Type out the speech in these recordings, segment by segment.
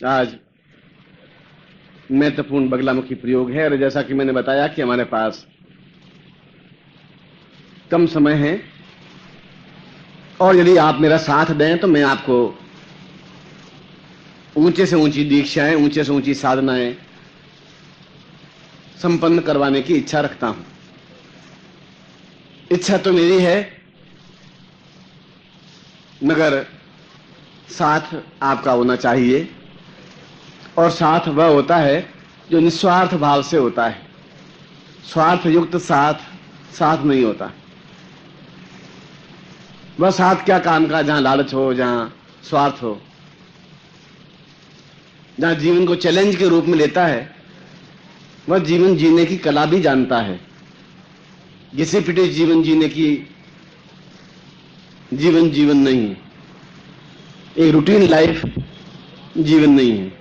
आज महत्वपूर्ण बगलामुखी प्रयोग है और जैसा कि मैंने बताया कि हमारे पास कम समय है और यदि आप मेरा साथ दें तो मैं आपको ऊंचे से ऊंची दीक्षाएं, ऊंचे से ऊंची साधनाएं संपन्न करवाने की इच्छा रखता हूं। इच्छा तो मेरी है, मगर साथ आपका होना चाहिए और साथ वह होता है जो निस्वार्थ भाव से होता है। स्वार्थ युक्त साथ नहीं होता। वह साथ क्या काम का जहां लालच हो, जहां स्वार्थ हो, जहां जीवन को चैलेंज के रूप में लेता है, वह जीवन जीने की कला भी जानता है। घिसे पिटे जीवन जीने की जीवन नहीं है। एक रूटीन लाइफ जीवन नहीं है।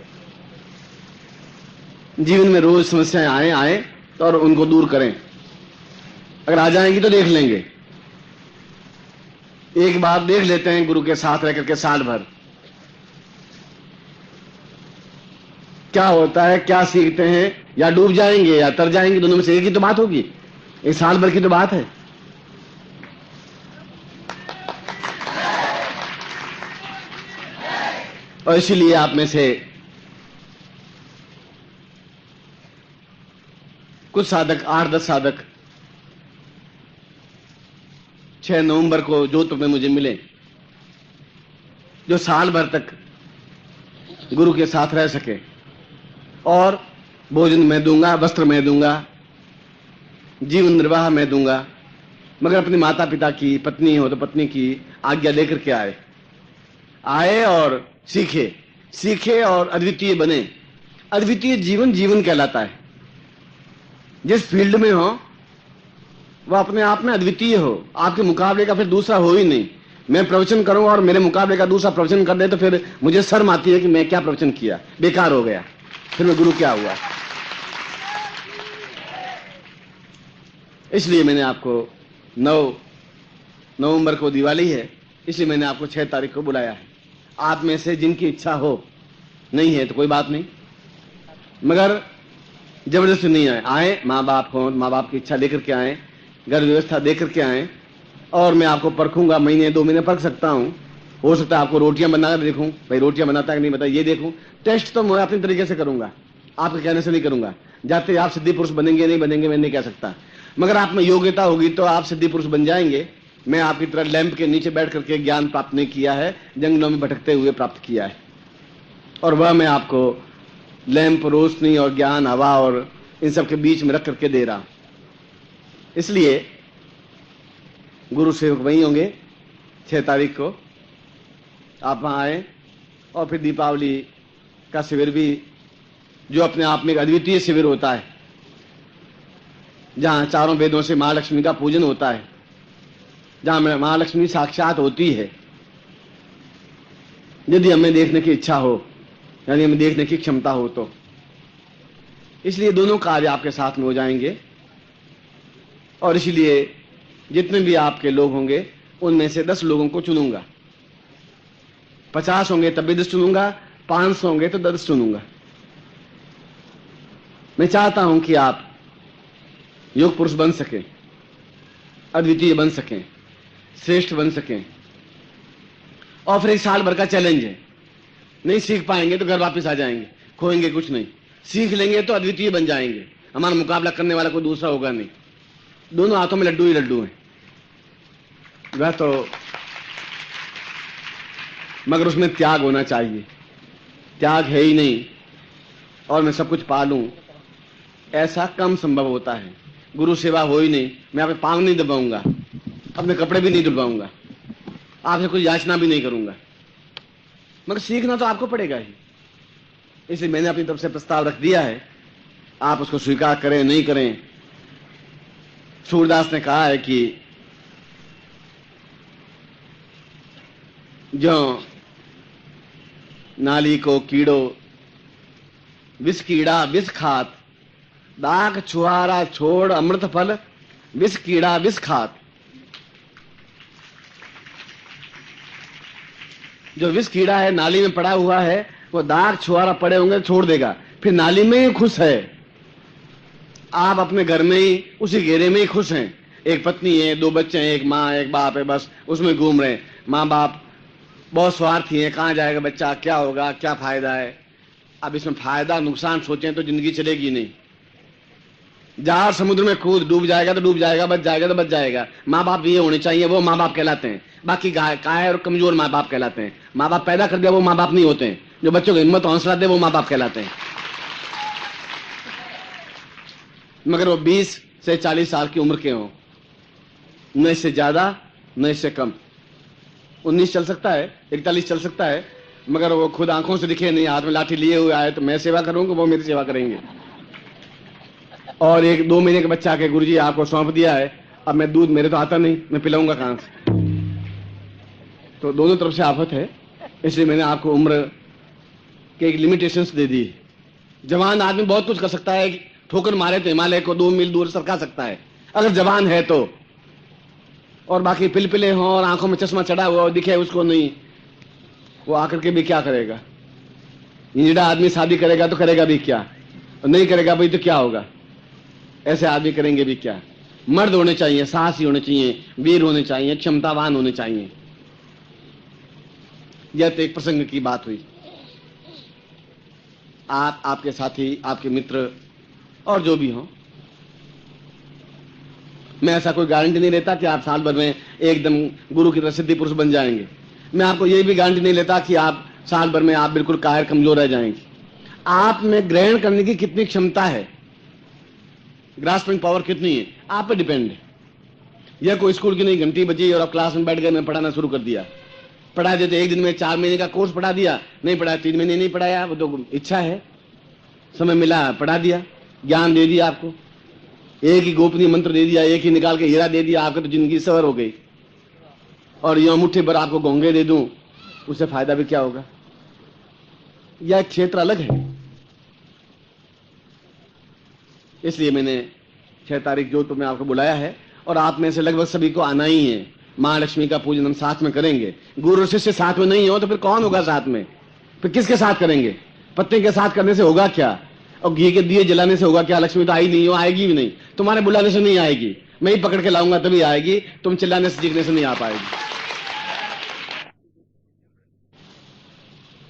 जीवन में रोज समस्याएं आए और उनको दूर करें। अगर आ जाएंगी तो देख लेंगे। एक बार देख लेते हैं गुरु के साथ रह करके साल भर क्या होता है, क्या सीखते हैं, या डूब जाएंगे या तर जाएंगे। दोनों में से एक ही तो बात होगी। एक साल भर की तो बात है। और इसीलिए आप में से कुछ साधक, 8-10 साधक 6 नवंबर को जोधपुर में मुझे मिले, जो साल भर तक गुरु के साथ रह सके। और भोजन मैं दूंगा, वस्त्र मैं दूंगा, जीवन निर्वाह मैं दूंगा, मगर अपने माता पिता की, पत्नी हो तो पत्नी की आज्ञा लेकर के आए और सीखे और अद्वितीय बने। अद्वितीय जीवन कहलाता है। जिस फील्ड में हो वह अपने आप में अद्वितीय हो। आपके मुकाबले का फिर दूसरा हो ही नहीं। मैं प्रवचन करूंगा और मेरे मुकाबले का दूसरा प्रवचन कर दे तो फिर मुझे शर्म आती है कि मैं क्या प्रवचन किया, बेकार हो गया, फिर मैं गुरु क्या हुआ। इसलिए मैंने आपको 9 नवंबर को दिवाली है, इसलिए मैंने आपको 6 तारीख को बुलाया है। आप में से जिनकी इच्छा हो, नहीं है तो कोई बात नहीं, मगर जबरदस्ती नहीं आए। माँ बाप हो, माँ बाप की इच्छा लेकर के आए, घर व्यवस्था देकर के आए, और मैं आपको परखूंगा। महीने 2 महीने परख सकता हूं। हो सकता है आपको रोटियां बनाकर देखूं, भाई रोटियां बनाता है कि नहीं बता, ये देखूं। टेस्ट तो मैं अपनी तरीके से करूंगा, आपके कहने से नहीं करूंगा। जाते आप सिद्धि पुरुष बनेंगे नहीं बनेंगे मैं नहीं कह सकता, मगर आप में योग्यता होगी तो आप सिद्धि पुरुष बन जाएंगे। मैं आपकी तरह लैंप के नीचे बैठ करके ज्ञान प्राप्त नहीं किया है, जंगलों में भटकते हुए प्राप्त किया है। और वह मैं आपको लैंप, रोशनी और ज्ञान, हवा और इन सब के बीच में रख करके दे रहा। इसलिए गुरु सेवक वहीं होंगे 6 तारीख को। आप वहां आए और फिर दीपावली का शिविर भी, जो अपने आप में एक अद्वितीय शिविर होता है, जहां चारों वेदों से महालक्ष्मी का पूजन होता है, जहां महालक्ष्मी साक्षात होती है। यदि हमें देखने की इच्छा हो, यानी हमें देखने की क्षमता हो तो। इसलिए दोनों कार्य आपके साथ में हो जाएंगे। और इसलिए जितने भी आपके लोग होंगे उनमें से 10 लोगों को चुनूंगा। 50 होंगे तब भी 10 चुनूंगा, 500 होंगे तो 10 चुनूंगा। मैं चाहता हूं कि आप योग पुरुष बन सकें, अद्वितीय बन सकें, श्रेष्ठ बन सकें। और फिर एक साल भर का चैलेंज है। नहीं सीख पाएंगे तो घर वापस आ जाएंगे, खोएंगे कुछ नहीं। सीख लेंगे तो अद्वितीय बन जाएंगे। हमारा मुकाबला करने वाला कोई दूसरा होगा नहीं। दोनों हाथों में लड्डू ही लड्डू हैं। वह तो, मगर उसमें त्याग होना चाहिए। त्याग है ही नहीं और मैं सब कुछ पा लूं, ऐसा कम संभव होता है। गुरु सेवा हो ही नहीं, मैं अपने पांव नहीं दबाऊंगा, अपने कपड़े भी नहीं धुलवाऊंगा, आपसे कुछ याचना भी नहीं करूंगा, मगर सीखना तो आपको पड़ेगा ही। इसलिए मैंने अपनी तरफ से प्रस्ताव रख दिया है। आप उसको स्वीकार करें नहीं करें। सूरदास ने कहा है कि जो नाली को कीड़ो विष कीड़ा विष खात, दाग छुहारा छोड़ अमृत फल विष कीड़ा विष खात। जो विष कीड़ा है, नाली में पड़ा हुआ है, वो दाग छुआरा पड़े होंगे छोड़ देगा, फिर नाली में ही खुश है। आप अपने घर में ही उसी घेरे में ही खुश हैं, एक पत्नी है, 2 बच्चे हैं, एक माँ एक बाप है, बस उसमें घूम रहे हैं। माँ बाप बहुत स्वार्थी हैं, कहाँ जाएगा बच्चा, क्या होगा, क्या फायदा है। अब इसमें फायदा नुकसान सोचें तो जिंदगी चलेगी नहीं। जहां समुद्र में कूद, डूब जाएगा तो डूब जाएगा, बच जाएगा तो बच जाएगा। माँ बाप ये होने चाहिए, वो माँ बाप कहलाते हैं। बाकी कायर और कमजोर माँ बाप कहलाते हैं। माँ बाप पैदा कर दिया वो माँ बाप नहीं होते हैं। जो बच्चों को हिम्मत हौसला दे वो माँ बाप कहलाते हैं। मगर वो 20 से 40 साल की उम्र के हों, न इससे ज्यादा न इससे कम। 19 चल सकता है, 41 चल सकता है, मगर वो खुद आंखों से दिखे नहीं, हाथ में लाठी लिए हुए आए तो मैं सेवा करूंगा, वो मेरी सेवा करेंगे। और 1-2 महीने का बच्चा के गुरुजी आपको सौंप दिया है, अब मैं दूध, मेरे तो आता नहीं, मैं पिलाऊंगा कहां से। तो दोनों तरफ से आफत है, इसलिए मैंने आपको उम्र के एक लिमिटेशंस दे दी। जवान आदमी बहुत कुछ कर सकता है, ठोकर मारे तो हिमालय को 2 मील दूर सरका सकता है, अगर जवान है तो। और बाकी पिलपिले हों और आंखों में चश्मा चढ़ा हुआ और दिखे उसको नहीं, वो आकर के भी क्या करेगा। इंजड़ा आदमी शादी करेगा तो करेगा भी क्या, और नहीं करेगा भाई तो क्या होगा। ऐसे आदमी करेंगे भी क्या। मर्द होने चाहिए, साहसी होने चाहिए, वीर होने चाहिए, क्षमतावान होने चाहिए। यह तो एक प्रसंग की बात हुई। आप, आपके साथी, आपके मित्र और जो भी हो, मैं ऐसा कोई गारंटी नहीं लेता कि आप साल भर में एकदम गुरु की तरह सिद्धि पुरुष बन जाएंगे। मैं आपको यह भी गारंटी नहीं लेता कि आप साल भर में आप बिल्कुल कायर कमजोर रह जाएंगे। आप में ग्रहण करने की कितनी क्षमता है, ग्रास्पिंग पावर कितनी है, आप पे डिपेंड है। यह कोई स्कूल की नहीं, घंटी बजी और आप क्लास में बैठ गए, मैं पढ़ाना शुरू कर दिया। पढ़ा देते, एक दिन में 4 महीने का कोर्स पढ़ा दिया, नहीं पढ़ाया 3 महीने नहीं पढ़ाया, वो तो इच्छा है, समय मिला पढ़ा दिया, ज्ञान दे दिया आपको, एक ही गोपनीय मंत्र दे दिया, एक ही निकाल के हीरा दे दिया, आपकी तो जिंदगी सवर हो गई। और यह मुट्ठी भर आपको गोंगे दे दूं, उससे फायदा भी क्या होगा। यह क्षेत्र अलग है। इसलिए मैंने 6 तारीख जोधपुर में आपको बुलाया है, और आप में से लगभग सभी को आना ही है। मां लक्ष्मी का पूजन हम साथ में करेंगे। गुरु शिष्य साथ में नहीं हो तो फिर कौन होगा साथ में, फिर किसके साथ करेंगे। पत्ते के साथ करने से होगा क्या, और घी के दिए जलाने से होगा क्या। लक्ष्मी तो आई नहीं हो, आएगी भी नहीं, तुम्हारे बुलाने से नहीं आएगी, मैं ही पकड़ के लाऊंगा तभी आएगी, तुम चिल्लाने से चीखने से नहीं आ पाएगी।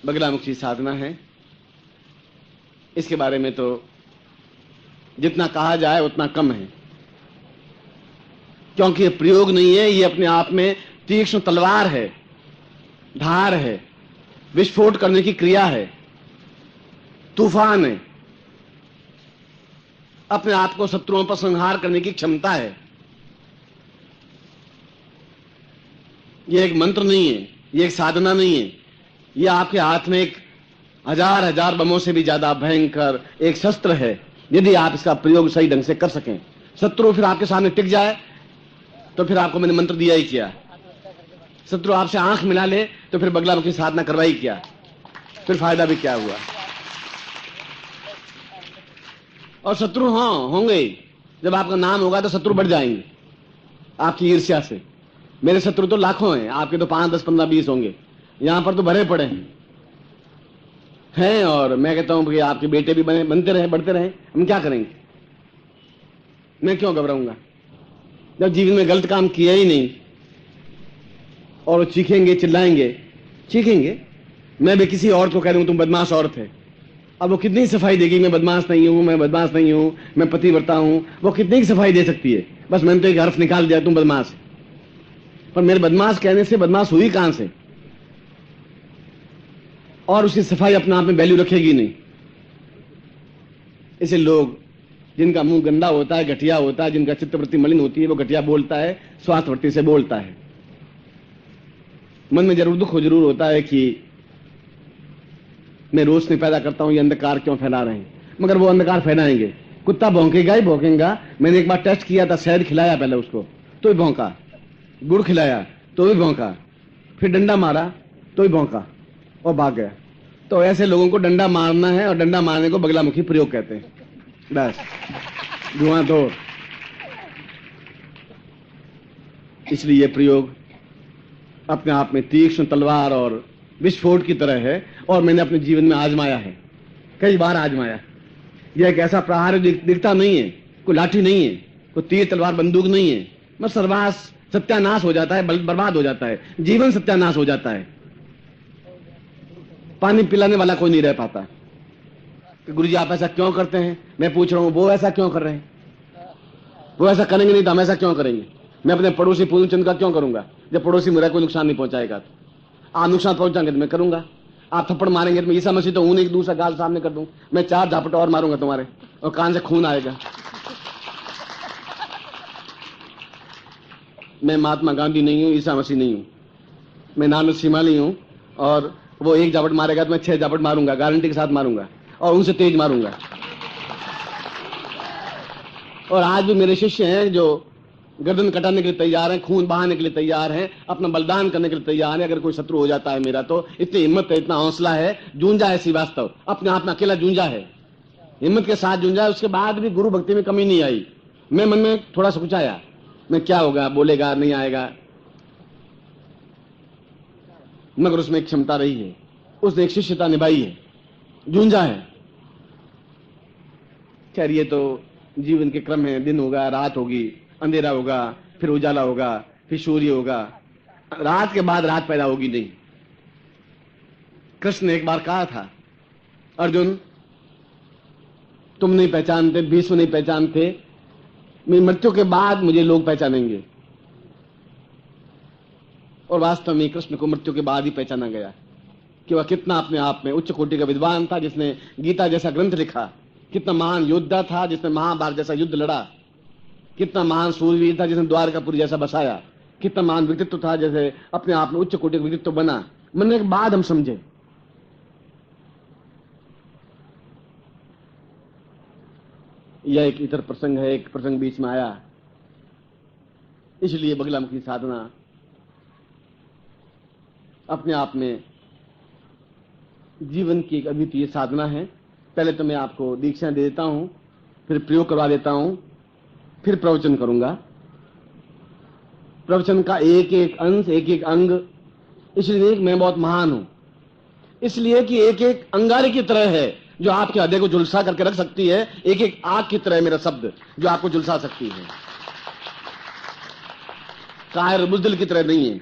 बगलामुखी साधना है, इसके बारे में तो जितना कहा जाए उतना कम है, क्योंकि ये प्रयोग नहीं है, ये अपने आप में तीक्ष्ण तलवार है, धार है, विस्फोट करने की क्रिया है, तूफान है, अपने आप को शत्रुओं पर संहार करने की क्षमता है। यह एक मंत्र नहीं है, यह एक साधना नहीं है, यह आपके हाथ में एक 1000 बमों से भी ज्यादा भयंकर एक शस्त्र है, यदि आप इसका प्रयोग सही ढंग से कर सकें। शत्रु फिर आपके सामने टिक जाए तो फिर आपको मैंने मंत्र दिया ही क्या। शत्रु आपसे आंख मिला ले तो फिर बगलामुखी साधना करवाई क्या, फिर फायदा भी क्या हुआ। और शत्रु हाँ होंगे, जब आपका नाम होगा तो शत्रु बढ़ जाएंगे आपकी ईर्ष्या से। मेरे शत्रु तो लाखों हैं, आपके तो 5, 10, 15, 20 होंगे, यहां पर तो भरे पड़े हैं। और मैं कहता हूं कि आपके बेटे भी बनते रहे, बढ़ते रहे, हम क्या करेंगे। मैं क्यों घबराऊंगा जब जीवन में गलत काम किया ही नहीं। और चीखेंगे, चिल्लाएंगे, चीखेंगे। मैं भी किसी औरत को कह दूं तुम बदमाश औरत है, अब वो कितनी सफाई देगी, मैं बदमाश नहीं हूं, मैं बदमाश नहीं हूं, मैं पतिव्रता हूं, वो कितनी सफाई दे सकती है। बस मैंने तो एक हर्फ निकाल दिया तुम बदमाश। पर मेरे बदमाश कहने से बदमाश हुई कहां से, और उसकी सफाई अपने आप में वैल्यू रखेगी नहीं। इसे लोग जिनका मुंह गंदा होता है, घटिया होता है, जिनका चित्तवृत्ति मलिन होती है, वो घटिया बोलता है, स्वार्थवृत्ति से बोलता है। मन में जरूर दुख जरूर होता है कि मैं रोशनी पैदा करता हूं, ये अंधकार क्यों फैला रहे हैं। मगर वो अंधकार फैलाएंगे, कुत्ता भौंकेगा ही भौंकेगा। मैंने एक बार टेस्ट किया था, शहद खिलाया पहले उसको तो भी भौंका, गुड़ खिलाया तो भी भौंका, फिर डंडा मारा तो भी भौंका और भाग गया। तो ऐसे लोगों को डंडा मारना है, और डंडा मारने को बगलामुखी प्रयोग कहते हैं। बस धुआं दो। इसलिए प्रयोग अपने आप में तीक्ष्ण तलवार और विस्फोट की तरह है और मैंने अपने जीवन में आजमाया है, कई बार आजमाया। यह एक ऐसा प्रहार दिखता नहीं है, कोई लाठी नहीं है, कोई तीर तलवार बंदूक नहीं है, बस सर्वास सत्यानाश हो जाता है, बर्बाद हो जाता है, जीवन सत्यानाश हो जाता है। पानी पिलाने वाला कोई नहीं रह पाता कि गुरुजी आप ऐसा क्यों करते हैं। मैं पूछ रहा हूं वो ऐसा क्यों कर रहे हैं, वो ऐसा करेंगे नहीं तो हम ऐसा क्यों करेंगे। मैं अपने पड़ोसी पूर्णचंद का क्यों करूंगा जब पड़ोसी मेरा कोई नुकसान नहीं पहुंचाएगा। तो आप नुकसान पहुंचाएंगे तो मैं करूंगा, आप थप्पड़ मारेंगे तो मैं ईसा मसीह तो ऊन एक दूसरा गाल सामने कर दूं, मैं 4 झापट और मारूंगा तुम्हारे और कान से खून आएगा। मैं महात्मा गांधी नहीं हूं, ईसा मसीह नहीं हूं, मैं नानक शिमाली हूं और वो 1 झापट मारेगा तो मैं 6 झापट मारूंगा, गारंटी के साथ मारूंगा और उनसे तेज मारूंगा। और आज भी मेरे शिष्य हैं जो गर्दन कटाने के लिए तैयार हैं, खून बहाने के लिए तैयार हैं, अपना बलिदान करने के लिए तैयार हैं। अगर कोई शत्रु हो जाता है मेरा तो इतनी हिम्मत है, इतना हौसला है, जूझा है श्रीवास्तव, अपने आप में अकेला जूझा है, हिम्मत के साथ जूझा है। उसके बाद भी गुरु भक्ति में कमी नहीं आई। मैं मन में थोड़ा सा कुछ आया, मैं क्या होगा, बोलेगा नहीं आएगा, मगर उसमें एक क्षमता रही है, उसने एक शिष्यता निभाई है, जूझा है। खैर ये तो जीवन के क्रम है, दिन होगा, रात होगी, अंधेरा होगा, फिर उजाला होगा, फिर सूर्य होगा, रात के बाद रात पैदा होगी नहीं। कृष्ण ने एक बार कहा था, अर्जुन तुम नहीं पहचानते, भीष्म नहीं पहचानते, मेरी मृत्यु के बाद मुझे लोग पहचानेंगे। और वास्तव में कृष्ण को मृत्यु के बाद ही पहचाना गया कि वह कितना अपने आप में उच्च कोटि का विद्वान था, जिसने गीता जैसा ग्रंथ लिखा, कितना महान योद्धा था जिसने महाभारत जैसा युद्ध लड़ा, कितना महान सूरवीर था जिसने द्वारकापुरी जैसा बसाया, कितना महान व्यक्तित्व था जैसे अपने आप में उच्च कोटि का व्यक्तित्व बना। मरने के बाद हम समझे। यह एक इतर प्रसंग है, एक प्रसंग बीच में आया, इसलिए बगलामुखी साधना अपने आप में जीवन की एक अद्वितीय साधना है। पहले तो मैं आपको दीक्षा दे देता हूं, फिर प्रयोग करवा देता हूं, फिर प्रवचन करूंगा। प्रवचन का एक एक अंश, एक एक अंग, इसलिए मैं बहुत महान हूं, इसलिए कि एक एक अंगारे की तरह है जो आपके हृदय को झुलसा करके रख सकती है, एक एक आग की तरह मेरा शब्द जो आपको झुलसा सकती है, कायर बुजदिल की तरह नहीं है,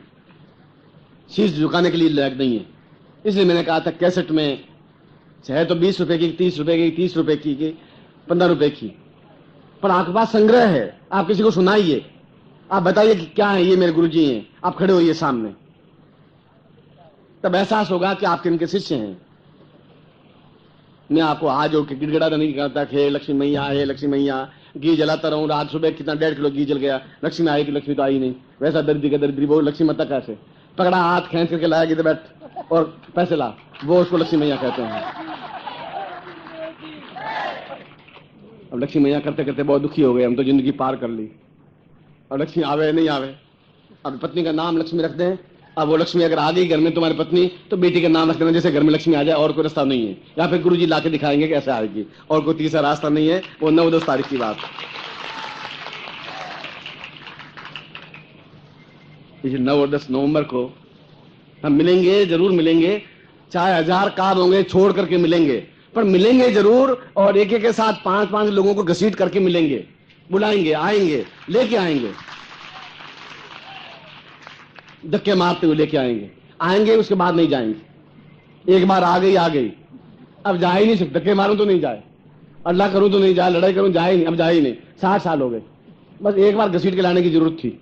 शीश झुकाने के लिए लायक नहीं है। इसलिए मैंने कहा था कैसेट में चाहे तो 20 रुपए की, 30 रुपए की, 30 रुपए की, 15 रुपए की, पर आपके पास संग्रह है, आप किसी को सुनाइए, आप बताइए कि क्या है ये मेरे गुरुजी हैं, आप खड़े होइए सामने, तब एहसास होगा कि आप किनके शिष्य हैं। मैं आपको आज होकर गिड़गिड़ा नहीं करता कि हे लक्ष्मी मैया, हे लक्ष्मी मैया, घी जलाता रहूं, रात सुबह कितना 1.5 किलो घी जल गया, लक्ष्मी आई कि लक्ष्मी तो आई नहीं। वैसा दरिद्री का दरिद्री, वो लक्ष्मी माता कैसे पकड़ा हाथ खींच करके लाया कि बैठ और पैसे ला, वो उसको लक्ष्मी मैया कहते हैं। अब लक्ष्मी मैया करते करते बहुत दुखी हो गए, हम तो जिंदगी पार कर ली, और लक्ष्मी आवे नहीं आवे। अब पत्नी का नाम लक्ष्मी रख दें, अब वो लक्ष्मी अगर आ गई घर में तुम्हारी पत्नी, तो बेटी का नाम रख देना जैसे घर में लक्ष्मी आ जाए, और कोई रास्ता नहीं है। या फिर गुरुजी लाके दिखाएंगे कैसे आएगी, और कोई तीसरा रास्ता नहीं है। वो 9-10 तारीख की बात, इसे 9 और 10 नवंबर को हम मिलेंगे, जरूर मिलेंगे, चाहे 1000 कार होंगे छोड़ करके मिलेंगे, पर मिलेंगे जरूर। और एक एक के साथ 5-5 लोगों को घसीट करके मिलेंगे, बुलाएंगे, आएंगे, लेके आएंगे, धक्के मारते हुए लेके आएंगे, उसके बाद नहीं जाएंगे। एक बार आ गई, अब जा ही नहीं सकते, धक्के मारूं तो नहीं जाए, अल्लाह करूं तो नहीं जाए, लड़ाई करूं जाए नहीं, अब जा ही नहीं। 60 साल हो गए, बस एक बार घसीट के लाने की जरूरत थी,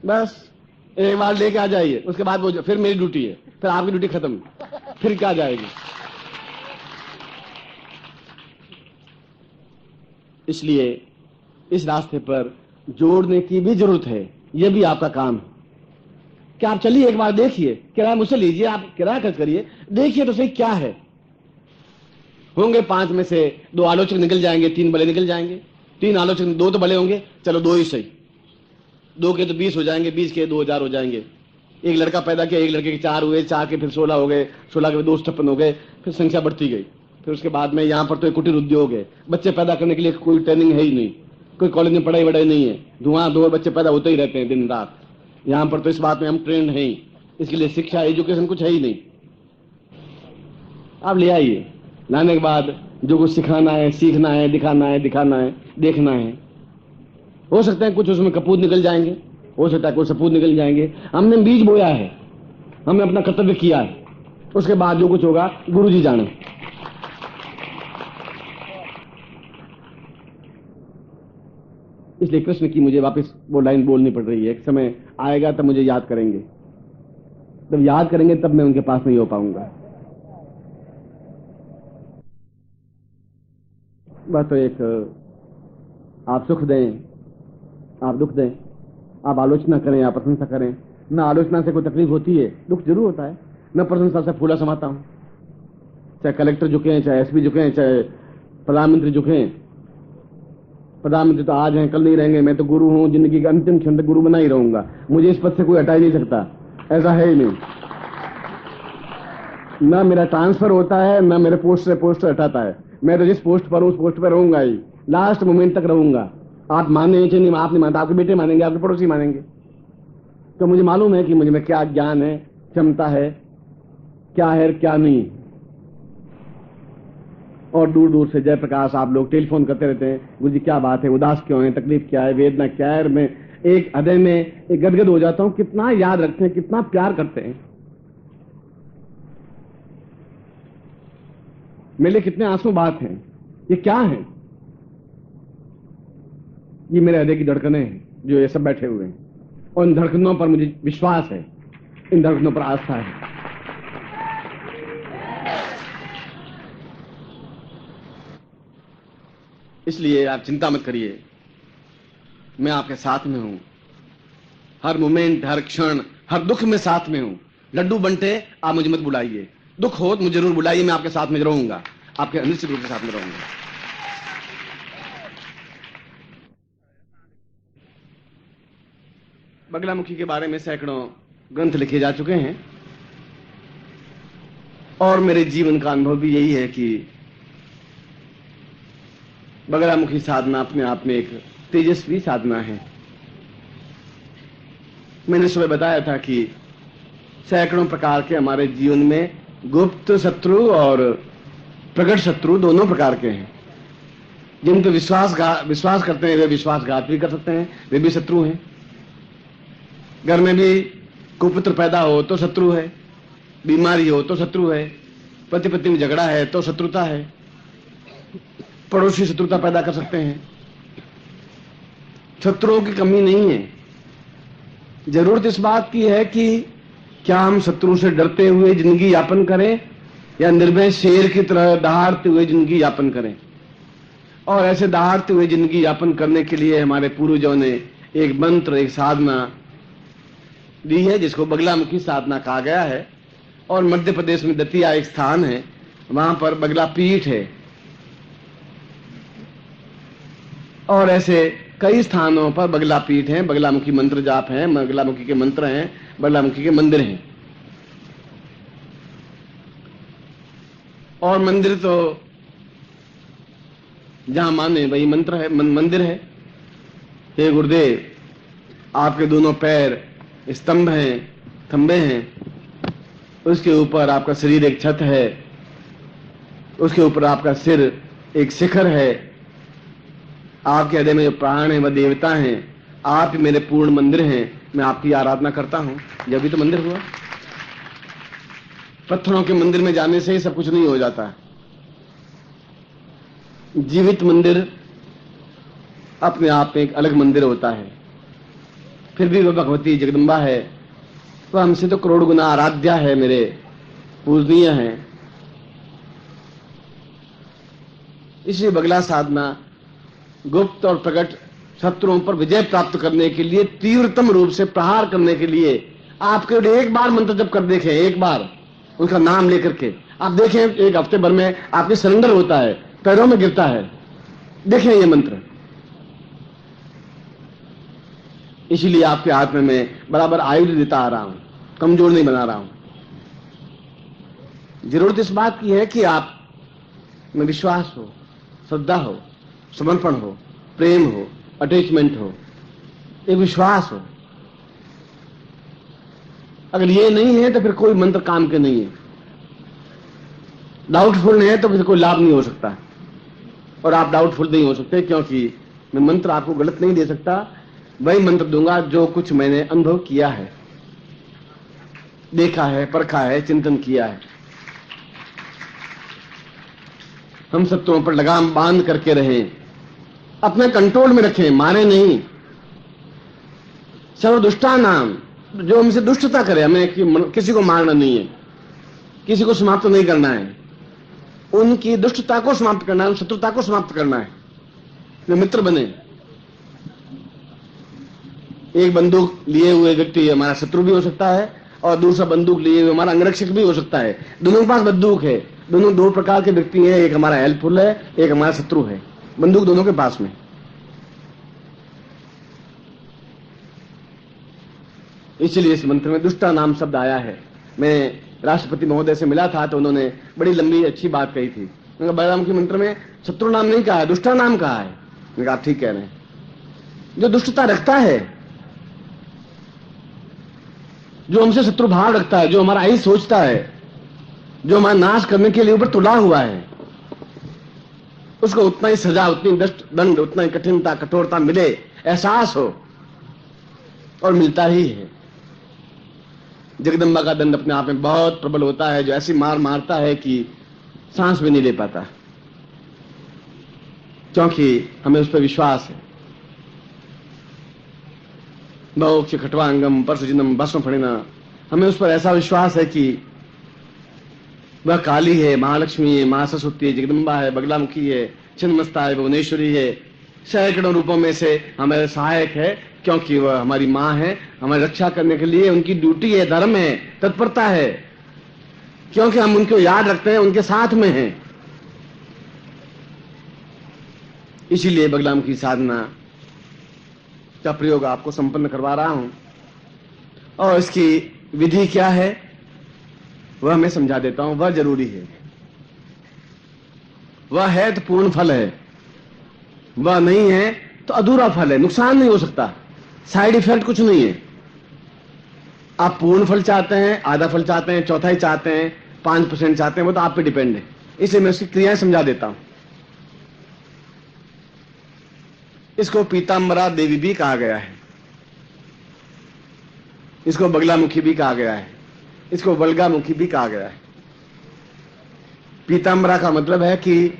बस एक बार लेके आ जाइए, उसके बाद वो फिर मेरी ड्यूटी है, फिर आपकी ड्यूटी खत्म, फिर क्या जाएगी। इसलिए इस रास्ते पर जोड़ने की भी जरूरत है, यह भी आपका काम है कि आप चलिए एक बार देखिए, किराया मुझसे लीजिए, आप किराया खर्च करिए, देखिए तो सही क्या है। होंगे 5 में से 2 आलोचक निकल जाएंगे, 3 भले निकल जाएंगे, 3 आलोचक 2 तो भले होंगे, चलो 2 ही सही, 2 के तो 20 हो जाएंगे, 20 के 2000 हो जाएंगे। एक लड़का पैदा किया, एक लड़के के 4 हुए, 4 के फिर 16 हो गए, 16 के 256 हो गए, फिर संख्या बढ़ती गई। फिर उसके बाद में यहाँ पर तो एक कुटीर उद्योग है, बच्चे पैदा करने के लिए कोई ट्रेनिंग है ही नहीं, कोई कॉलेज में पढ़ाई वढ़ाई नहीं है, धुआं बच्चे पैदा होते ही रहते हैं दिन रात। यहाँ पर तो इस बात में हम ट्रेंड हैं ही, इसके लिए शिक्षा एजुकेशन कुछ है ही नहीं। आप ले आइए, लाने के बाद जो कुछ सिखाना है, सीखना है, दिखाना है, देखना है। हो सकता है कुछ उसमें कपूत निकल जाएंगे, हो सकता है कुछ सपूत निकल जाएंगे। हमने बीज बोया है, हमने अपना कर्तव्य किया है, उसके बाद जो कुछ होगा गुरु जी जाने। इसलिए कृष्ण की मुझे वापस वो लाइन बोलनी पड़ रही है। एक समय आएगा तब मुझे याद करेंगे, जब याद करेंगे तब मैं उनके पास नहीं हो पाऊंगा। बस तो एक आप सुख दें, आप दुख दें, आप आलोचना करें, आप प्रशंसा करें। न आलोचना से कोई तकलीफ होती है, दुख जरूर होता है। न प्रशंसा से फूला समाता हूं। चाहे कलेक्टर झुके हैं, चाहे एसपी झुके हैं, चाहे प्रधानमंत्री झुके हैं। प्रधानमंत्री तो आज हैं, कल नहीं रहेंगे। मैं तो गुरु हूं, जिंदगी का अंतिम क्षण तक गुरु बना ही रहूंगा। मुझे इस पद से कोई हटा ही नहीं सकता, ऐसा है ही नहीं। न मेरा ट्रांसफर होता है, न मेरे पोस्ट से पोस्ट हटाता है। मैं तो जिस पोस्ट पर हूं उस पोस्ट पर रहूंगा ही, लास्ट मोमेंट तक रहूंगा। आप माने चाहे नहीं, आप नहीं मानते, आपके बेटे मानेंगे, आपके पड़ोसी मानेंगे। तो मुझे मालूम है कि मुझे में क्या ज्ञान है, क्षमता है, क्या है क्या नहीं। और दूर दूर से जयप्रकाश आप लोग टेलीफोन करते रहते हैं, गुरु जी क्या बात है, उदास क्यों है, तकलीफ क्या है, वेदना क्या है। मैं एक हृदय में एक गदगद हो जाता हूं। कितना याद रखते हैं, कितना प्यार करते हैं, मेरे लिए कितने आंसू बात हैं। ये क्या है? ये मेरे हृदय की धड़कनें हैं जो ये सब बैठे हुए हैं। और इन धड़कनों पर मुझे विश्वास है, इन धड़कनों पर आस्था है। इसलिए आप चिंता मत करिए, मैं आपके साथ में हूं। हर मोमेंट, हर क्षण, हर दुख में साथ में हूं। लड्डू बंटे, आप मुझे मत बुलाइए। दुख हो तो मुझे जरूर बुलाइए, मैं आपके साथ में रहूंगा, आपके निश्चित रूप के साथ में रहूंगा। बगलामुखी के बारे में सैकड़ों ग्रंथ लिखे जा चुके हैं और मेरे जीवन का अनुभव भी यही है कि बगलामुखी साधना अपने आप में एक तेजस्वी साधना है। मैंने सुबह बताया था कि सैकड़ों प्रकार के हमारे जीवन में गुप्त शत्रु और प्रकट शत्रु दोनों प्रकार के हैं। जिन पर विश्वास करते हैं वे विश्वासघात भी कर सकते हैं, वे भी शत्रु हैं। घर में भी कुपुत्र पैदा हो तो शत्रु है, बीमारी हो तो शत्रु है, पति पत्नी में झगड़ा है तो शत्रुता है, पड़ोसी शत्रुता पैदा कर सकते हैं। शत्रुओं की कमी नहीं है। जरूरत इस बात की है कि क्या हम शत्रु से डरते हुए जिंदगी यापन करें या निर्भय शेर की तरह दहाड़ते हुए जिंदगी यापन करें। और ऐसे दहाड़ते हुए जिंदगी यापन करने के लिए हमारे पूर्वजों ने एक मंत्र, एक साधना दी है जिसको बगलामुखी साधना कहा गया है। और मध्य प्रदेश में दतिया एक स्थान है, वहां पर बगला पीठ है। और ऐसे कई स्थानों पर बगला पीठ है, बगलामुखी मंत्र जाप है, बगलामुखी के मंत्र हैं, बगलामुखी के मंदिर हैं। और मंदिर तो जहां माने वही मंत्र है, मंदिर है। हे गुरुदेव, आपके दोनों पैर स्तंभ हैं, खंबे हैं, उसके ऊपर आपका शरीर एक छत है, उसके ऊपर आपका सिर एक शिखर है, आपके हृदय में जो प्राण है वह देवता हैं, आप ही मेरे पूर्ण मंदिर हैं, मैं आपकी आराधना करता हूं। यह भी तो मंदिर हुआ। पत्थरों के मंदिर में जाने से ही सब कुछ नहीं हो जाता। जीवित मंदिर अपने आप में एक अलग मंदिर होता है। फिर भी वह भगवती जगदम्बा है, वह हमसे तो करोड़ गुना आराध्या है, मेरे पूजनीय है। इसलिए बगला साधना गुप्त और प्रकट शत्रुओं पर विजय प्राप्त करने के लिए, तीव्रतम रूप से प्रहार करने के लिए आपके एक बार मंत्र जप कर देखें, एक बार उनका नाम लेकर के आप देखें, एक हफ्ते भर में आपके सरेंडर होता है, पैरों में गिरता है। देखें ये मंत्र। इसीलिए आपके हाथ में मैं बराबर आयुध देता आ रहा हूं, कमजोर नहीं बना रहा हूं। जरूरत इस बात की है कि आप में विश्वास हो, श्रद्धा हो, समर्पण हो, प्रेम हो, अटैचमेंट हो, एक विश्वास हो। अगर ये नहीं है तो फिर कोई मंत्र काम के नहीं है। डाउटफुल है तो फिर कोई लाभ नहीं हो सकता, और आप डाउटफुल नहीं हो सकते, क्योंकि मैं मंत्र आपको गलत नहीं दे सकता। वही मंत्र दूंगा जो कुछ मैंने अनुभव किया है, देखा है, परखा है, चिंतन किया है। हम शत्रुओं पर लगाम बांध करके रहें, अपने कंट्रोल में रखें, मारे नहीं। सर्वदुष्टा नाम, जो हमसे दुष्टता करे, हमें किसी को मारना नहीं है, किसी को समाप्त नहीं करना है, उनकी दुष्टता को समाप्त करना है, शत्रुता को समाप्त करना है, वे मित्र बने। एक बंदूक लिए हुए व्यक्ति हमारा शत्रु भी हो सकता है, और दूसरा बंदूक लिए हुए हमारा अंगरक्षक भी हो सकता है। दोनों के पास बंदूक है, दोनों दो प्रकार के व्यक्ति हैं, एक हमारा हेल्पफुल है, एक हमारा शत्रु है। बंदूक दोनों के पास में। इसलिए इस मंत्र में दुष्टा नाम शब्द आया है। मैं राष्ट्रपति महोदय से मिला था तो उन्होंने बड़ी लंबी अच्छी बात कही थी। बलराम के मंत्र में शत्रु नाम नहीं कहा है, दुष्टा नाम कहा है। मैंने कहा ठीक कह रहे हैं। जो दुष्टता रखता है, जो हमसे शत्रु भाव रखता है, जो हमारा ही सोचता है, जो हमारा नाश करने के लिए ऊपर तुला हुआ है, उसको उतना ही सजा, उतनी दंड, उतना ही कठिनता, कठोरता मिले, एहसास हो, और मिलता ही है। जगदम्बा का दंड अपने आप में बहुत प्रबल होता है, जो ऐसी मार मारता है कि सांस भी नहीं ले पाता, क्योंकि हमें उस पर विश्वास है। मोक्ष खट्वांगम परसुजिनम भस्म फणिना, हमें उस पर ऐसा विश्वास है कि वह काली है, महालक्ष्मी है, मां सरस्वती है, जगदम्बा है, बगलामुखी है, छिन्नमस्ता है, भुवनेश्वरी है, सैकड़ों रूपों में से हमारे सहायक है, क्योंकि वह हमारी मां है। हमारी रक्षा करने के लिए उनकी ड्यूटी है, धर्म है, तत्परता है, क्योंकि हम उनको याद रखते हैं, उनके साथ में हैं। इसीलिए बगलामुखी साधना का प्रयोग आपको संपन्न करवा रहा हूं, और इसकी विधि क्या है वह मैं समझा देता हूं। वह जरूरी है, वह है तो पूर्ण फल है, वह नहीं है तो अधूरा फल है, नुकसान नहीं हो सकता, साइड इफेक्ट कुछ नहीं है। आप पूर्ण फल चाहते हैं, आधा फल चाहते हैं, चौथाई चाहते हैं, 5% चाहते हैं, वो तो आप पे डिपेंड है। इसलिए मैं उसकी क्रियाएं समझा देता हूं। इसको पीतांबरा देवी भी कहा गया है, इसको बगलामुखी भी कहा गया है, इसको बलगामुखी भी कहा गया है। पीतांबरा का मतलब है कि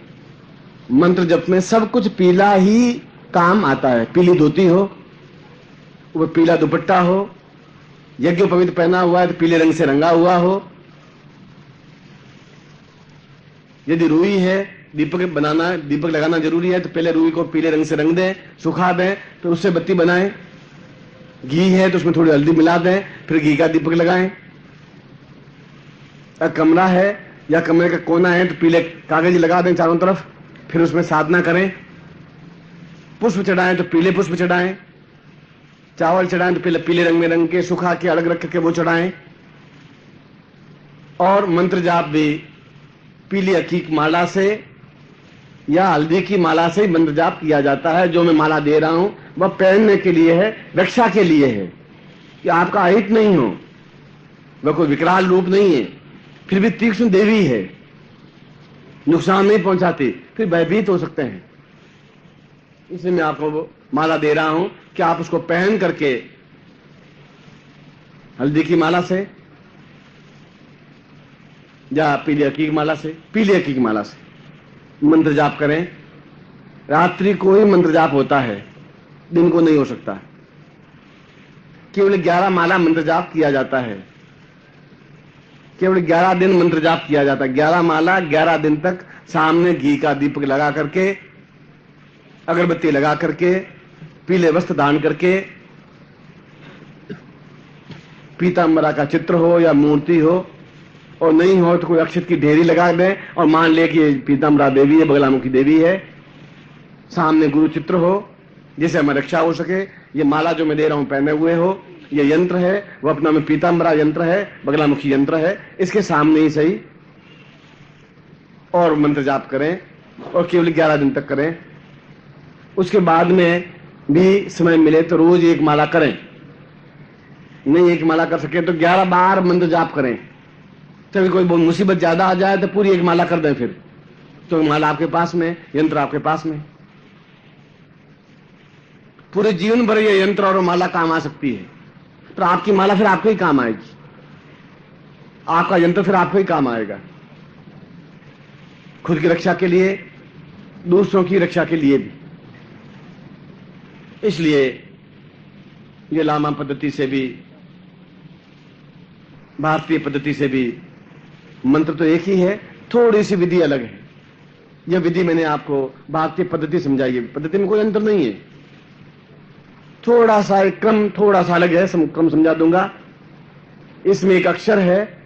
मंत्र जप में सब कुछ पीला ही काम आता है। पीली धोती हो, वो पीला दुपट्टा हो, यज्ञोपवीत पहना हुआ है तो पीले रंग से रंगा हुआ हो, यदि रुई है, दीपक बनाना, दीपक लगाना जरूरी है तो पहले रुई को पीले रंग से रंग दें, सुखा दें, फिर उससे बत्ती बनाएं। घी है तो उसमें थोड़ी हल्दी मिला दें, फिर घी का दीपक लगाएं। कमरा है या कमरे का कोना है तो पीले कागज लगा दें चारों तरफ, फिर उसमें साधना करें। पुष्प चढ़ाएं तो पीले पुष्प चढ़ाएं, चावल चढ़ाएं तो पीले पीले रंग में रंग के, सुखा के अलग रख के वो चढ़ाएं। और मंत्र जाप भी पीली अकीक माला से या हल्दी की माला से मंत्र जाप किया जाता है। जो मैं माला दे रहा हूं वह पहनने के लिए है, रक्षा के लिए है, कि आपका अहित नहीं हो। वह कोई विकराल रूप नहीं है, फिर भी तीक्ष्ण देवी है, नुकसान नहीं पहुंचाती, फिर भयभीत हो सकते हैं। इसलिए मैं आपको माला दे रहा हूं कि आप उसको पहन करके हल्दी की माला से या पीली अकीक माला से, पीली अकीक माला से मंत्र जाप करें। रात्रि को ही मंत्र जाप होता है, दिन को नहीं हो सकता। केवल 11 माला मंत्र जाप किया जाता है, केवल 11 दिन मंत्र जाप किया जाता है। 11 माला 11 दिन तक सामने घी का दीपक लगा करके, अगरबत्ती लगा करके, पीले वस्त्र धारण करके, पीतांबरा का चित्र हो या मूर्ति हो, और नहीं हो तो कोई अक्षत की ढेरी लगा दें और मान ले कि पीतांबरा देवी है, बगलामुखी देवी है। सामने गुरु चित्र हो जिससे हमें रक्षा हो सके। ये माला जो मैं दे रहा हूं पहने हुए हो, ये यंत्र है, वो अपना में पीतांबरा यंत्र है, बगलामुखी यंत्र है, इसके सामने ही सही। और मंत्र जाप करें और केवल 11 दिन तक करें। उसके बाद में भी समय मिले तो रोज एक माला करें। नहीं एक माला कर सके तो 11 बार मंत्र जाप करें। कभी कोई मुसीबत ज्यादा आ जाए तो पूरी एक माला कर दें, फिर तो माला आपके पास में, यंत्र आपके पास में, पूरे जीवन भर ये यंत्र और माला काम आ सकती है। तो आपकी माला फिर आपको ही काम आएगी, आपका यंत्र फिर आपको ही काम आएगा, खुद की रक्षा के लिए, दूसरों की रक्षा के लिए भी। इसलिए ये लामा पद्धति से भी, भारतीय पद्धति से भी मंत्र तो एक ही है, थोड़ी सी विधि अलग है। यह विधि मैंने आपको भारतीय पद्धति समझाई है, पद्धति में कोई अंतर नहीं है, थोड़ा सा एक क्रम थोड़ा सा अलग है, क्रम समझा दूंगा। इसमें एक अक्षर है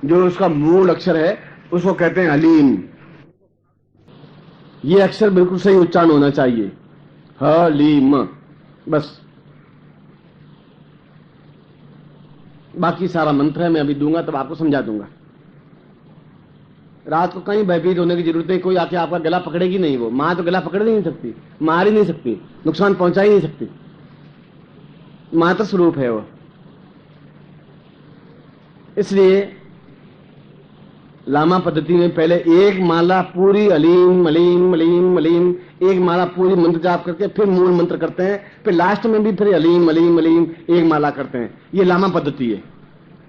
जो उसका मूल अक्षर है, उसको कहते हैं हलीम। यह अक्षर बिल्कुल सही उच्चारण होना चाहिए, हलीम, बस। बाकी सारा मंत्र है, मैं अभी दूंगा तब आपको समझा दूंगा। रात को कहीं भयभीत होने की जरूरत नहीं, कोई आके आपका गला पकड़ेगी नहीं। वो मां तो गला पकड़ नहीं सकती, मार ही नहीं सकती, नुकसान पहुंचा ही नहीं सकती, मात्र स्वरूप है वो। इसलिए लामा पद्धति में पहले एक माला पूरी अलीम अलीम अलीम अलीम, एक माला पूरी मंत्र जाप करके फिर मूल मंत्र करते हैं, फिर लास्ट में भी फिर अलीम अलीम अलीम एक माला करते हैं। ये लामा पद्धति है,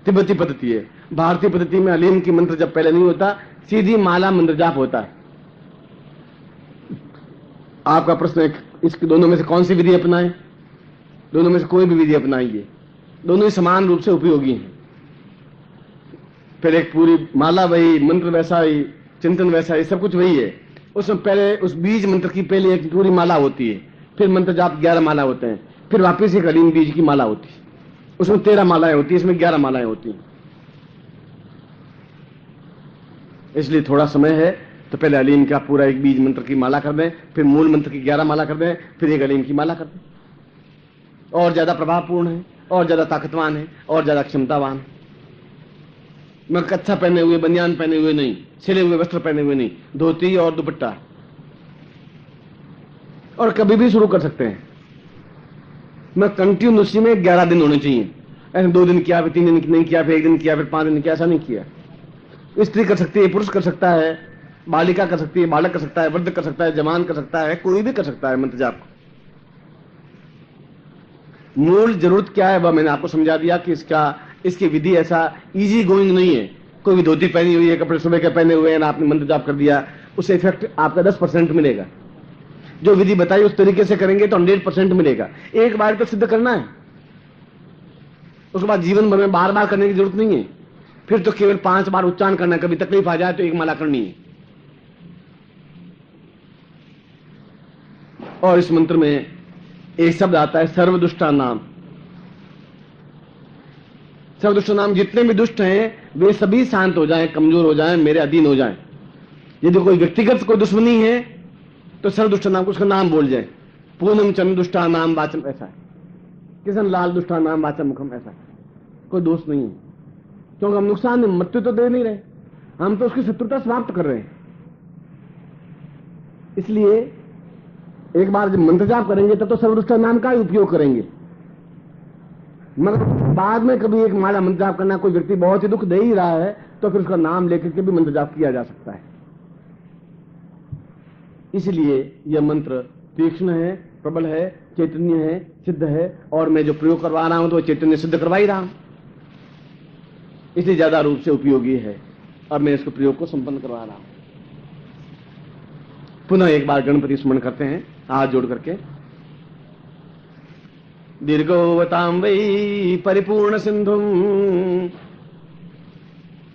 तिब्बती पद्धति है। भारतीय पद्धति में अलीम की मंत्र जब पहले नहीं होता, सीधी माला मंत्र जाप होता है। आपका प्रश्न है इसके दोनों में से कौन सी विधि अपनाएं? दोनों में से कोई भी विधि अपनाइए, दोनों ही समान रूप से उपयोगी हैं। फिर एक पूरी माला वही, मंत्र वैसा ही, चिंतन वैसा ही, सब कुछ वही है। उसमें पहले उस बीज मंत्र की पहले एक पूरी माला होती है, फिर मंत्र जाप 11 माला होते हैं, फिर वापिस एक अलीम बीज की माला होती है, उसमें 13 मालाएं होती है, इसमें 11 मालाएं होती हैं। इसलिए थोड़ा समय है तो पहले अलीम का पूरा एक बीज मंत्र की माला कर दें, फिर मूल मंत्र की 11 माला कर दें, फिर एक अलीम की माला कर दें। और ज्यादा प्रभावपूर्ण है, और ज्यादा ताकतवान है, और ज्यादा क्षमतावान है। मैं कच्छा पहने हुए, बनियान पहने हुए नहीं, सिले हुए वस्त्र पहने हुए नहीं, धोती और दुपट्टा, और कभी भी शुरू कर सकते हैं। मैं कंटिन्यूसली में 11 दिन होने चाहिए, ऐसे 2 दिन किया, फिर 3 दिन नहीं किया, फिर 1 दिन किया, फिर 5 दिन किया, ऐसा नहीं किया। स्त्री कर सकती है, पुरुष कर सकता है, बालिका कर सकती है, बालक कर सकता है, वृद्ध कर सकता है, जवान कर सकता है, कोई भी कर सकता है मंत्र जाप। मूल जरूरत क्या है वह मैंने आपको समझा दिया कि इसकी विधि ऐसा इजी गोइंग नहीं है। कोई भी धोती पहनी हुई है, कपड़े सुबह के पहने हुए हैं, आपने मंत्र जाप कर दिया, उससे इफेक्ट आपका 10% मिलेगा। जो विधि बताई उस तरीके से करेंगे तो 100% मिलेगा। एक बार तो सिद्ध करना है, उसके बाद जीवन भर में बार बार करने की जरूरत नहीं है। फिर तो केवल 5 बार उच्चारण करना है, कभी तकलीफ आ जाए तो एक माला करनी है। और इस मंत्र में एक शब्द आता है सर्वदुष्टा नाम। सर्वदुष्ट नाम, जितने भी दुष्ट हैं वे सभी शांत हो जाएं, कमजोर हो जाएं, मेरे अधीन हो जाएं। यदि कोई व्यक्तिगत कोई दुश्मनी है तो सर्वदुष्ट नाम, उसका नाम बोल जाए। पूनम चंद्र दुष्टा नाम वाचम, ऐसा है। किशन लाल दुष्टा नाम वाचम मुखम, ऐसा है। कोई दोष नहीं है, क्योंकि हम नुकसान नहीं, मृत्यु तो दे नहीं रहे, हम तो उसकी शत्रुता समाप्त कर रहे हैं। इसलिए एक बार जब मंत्र जाप करेंगे तब तो सर्वदुष्ट नाम का ही उपयोग करेंगे, मगर बाद में कभी एक माला मंत्र जाप करना, कोई व्यक्ति बहुत ही दुख दे ही रहा है तो फिर उसका नाम लेकर के भी मंत्र जाप किया जा सकता है। इसलिए यह मंत्र तीक्ष्ण है, प्रबल है, चैतन्य है, सिद्ध है, और मैं जो प्रयोग करवा रहा हूं तो चैतन्य सिद्ध करवा ही रहा हूं, इसलिए ज्यादा रूप से उपयोगी है और मैं इसको प्रयोग को संपन्न करवा रहा हूं। पुनः एक बार गणपति स्मरण करते हैं हाथ जोड़ करके। दीर्घोवतां वै परिपूर्ण सिंधुम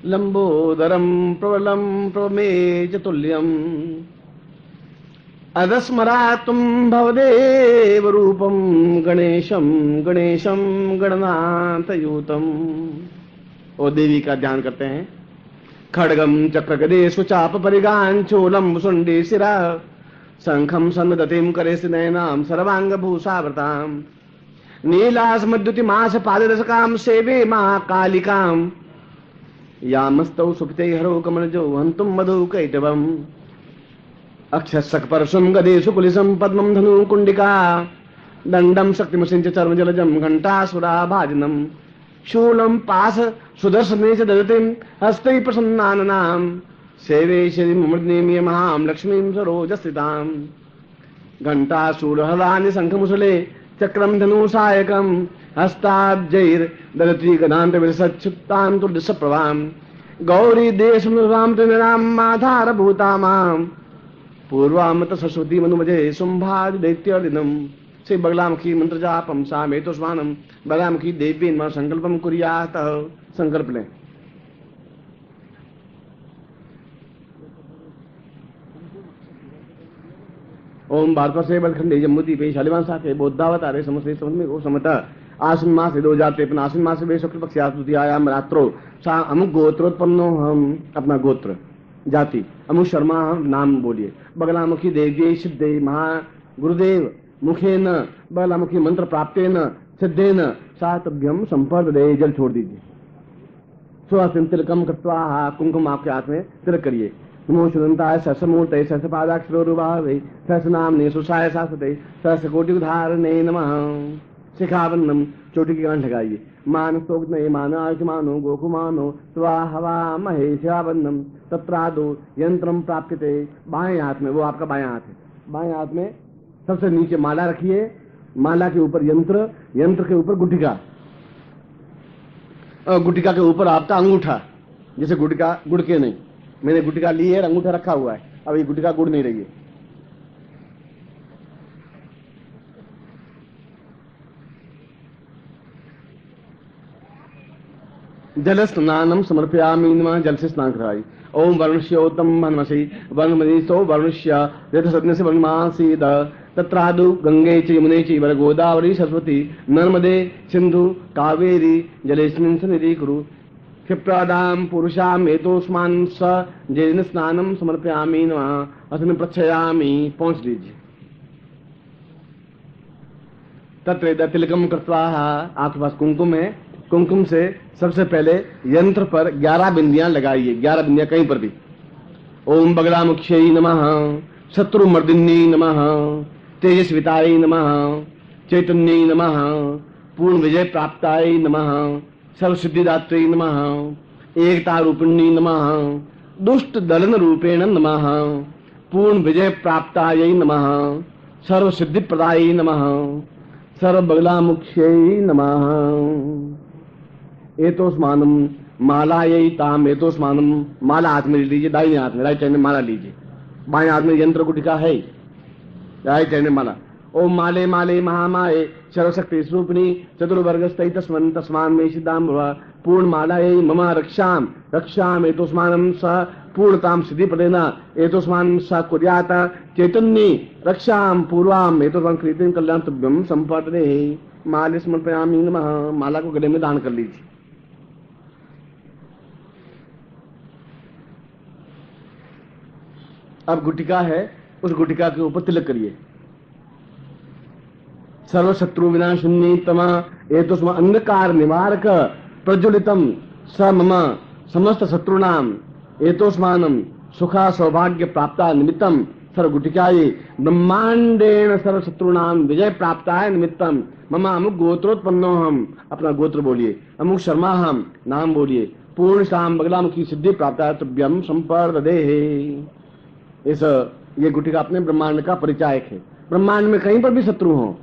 लंबोदरम प्रबलम प्रमेजतुल्यम अदस्मरातुम भवदेव रूपम गणेशम गणेशम गणनाथयूतम। और देवी का ध्यान करते हैं। खड्गम चक्र गदे सुचाप परिगान चोलम सुंडे शिरा शंखम सन्नदतिम करेश नयनाम सर्वांग भूषावृताम नीलास मद्युति मास पादरसकाम सेवे महाकालिकाम यामस्तौ सुपिते हरो कमलजो हंतुम मधु कैटवम अक्षसक परशुम गदे सुकुलिसम पद्मम धनु कुंडिका दंडम शक्तिमसिंच चर्म जलजम घंटासुरा भाजनम शूलम पास सुदर्शने च ददतिम हस्तै प्रसन्नाननाम सेवे श्री मृदनेमिय महाम लक्ष्मीं सरोजस्थिताम घंटासूरहलानि शंखमुसले चक्रम धनुषायकम हस्ताब्जैर ददति गदान्त विरसच्छुत्तां तुर्दिशप्रभाम गौरी देशमुराम त्रिनाम माधार भूतामाम पूर्वामृत सरस्वती मनुमजे शुंभाद दैत्यर्दिनम श्री बगलामुखी मंत्र जापम सामेतोस्मानम बगलामुखी देवी नमः संकल्पम कुर्यात। संकल्प लें। ओम भारत से बलखंडे जम्मूति पे शालिवान साथे बोधावत आरे समस्ते समझ में को समता आश्विन मास से 2053 आश्विन मास से शुक्ल पक्ष आसुति आयाम रात्रो सा अमुक गोत्रोत्पन्नो हम अपना गोत्र जाति अमुक शर्मा हम नाम बोलिए बगलामुखी देव्ये सिद्धे महा गुरुदेव मुखे न बगलामुखी मंत्र प्राप्ते न सिद्धे न सातभ्यम संपर्क दे जल छोड़ दीजिए। सुहासिन तिलकम कृत्वा कुंकुम आपके हाथ में तिलक करिए। नमो सुदंताय सहस्रमूर्तये सहस्रपादाक्षरोरुभावे सहस्रनाम्ने सुषाय शाश्वते सहस्रकोटिधारणे नमः। शिखाबंधम चोटी की गांठ लगाइए। मानसोग्नये मानायुष्मानो गोकुमानो स्वाहवा महे शिखाबंधम तत्रादो यंत्रम प्राप्यते। बाएं हाथ में, वो आपका बायां हाथ है, बाएं हाथ में सबसे नीचे माला रखिए। माला के ऊपर यंत्र, यंत्र के ऊपर गुटिका और गुटिका के ऊपर आपका अंगूठा। जैसे गुटिका गुड़ के नहीं, मैंने गुटिका ली है, अंगूठा रखा हुआ है, अब ये गुटिका गुड़ नहीं रही है। जल स्नानम समर्पयामि नमः। जल से स्नान कराई। ओम वरुण्योतम हनुमसी वरुणमनीषो वरुण्य रथसज्ञ से वरुणमासीद तत्रादु गंगे च यमुने च गोदावरी सरस्वती नर्मदे सिंधु कावेरी जलेस्मिन् सन्निधि कुरु क्षिप्रादाम पुरुषाम एतोस्मान स जैन स्नानम समर्पयामि नमः अस्मिन् प्रक्षयामि। पहुंच लीजिए। तत्र तिलकम कृत्वा आपके पास कुंकुम है, कुंकुम से सबसे पहले यंत्र पर 11 बिंदियां लगाइए। 11 बिंदियां कहीं पर भी। ओम बगलामुख्यै नमः शत्रुमर्दिन्यै नमः तेजस्वितायै नमः चैतन्यै नमः पूर्ण विजय प्राप्तायै नमः सर्वसिद्धिदात्रै नमः एकता रूपिण्यै नमः दुष्ट दलन रूपेण नमः पूर्ण विजय प्राप्तायै नमः सर्वसिद्धि प्रदायै नमः सर्व बगलामुख्यै नमः। एतोस्मानम मालायै ताम एतोस्मानम। माला हाथ में लीजिए, दाहिने हाथ में, राइट हैंड में माला लीजिए। बाएं हाथ में यंत्र गुटिका है, राइट हैंड में माला। ओम माले माले महामाये सर्वशक्ति स्वरूपिणी चतुर्वर्गस्थै तस्मन् तस्मान् मे सिद्धाम पूर्ण मालायै मम रक्षाम रक्षाम एतोस्मानम स पूर्णताम सिद्धि प्रदेना एतोस्मानम स कुर्यात चैतन्ये रक्षाम पूर्वाम एतोस्मान कृतिं कल्याण तुभ्यम संपदे। माले समर्पयामि नमः। माला को गले में दान कर लीजिए। अब गुटिका है, उस गुटिका के ऊपर तिलक करिए। सर्व शत्रु विनाशिनी तम एतोस्म अंधकार निवारक प्रज्वलितम स मम समस्त शत्रुनाम एतोस्मानम सुखा सौभाग्य प्राप्ता निमित्तम सर्व गुटिकाये ब्रह्मांडेन सर्व शत्रुनाम विजय प्राप्ताय निमित्तम मम अमुक गोत्रोत्पन्नो हम। अपना गोत्र बोलिए। अमुक शर्मा हम नाम बोलिए। पूर्ण शाम बगलामुखी सिद्धि प्राप्ताय तुभ्यम संपर्दे। इस ये गुटिका अपने ब्रह्मांड का परिचायक है। ब्रह्मांड में कहीं पर भी शत्रु हो,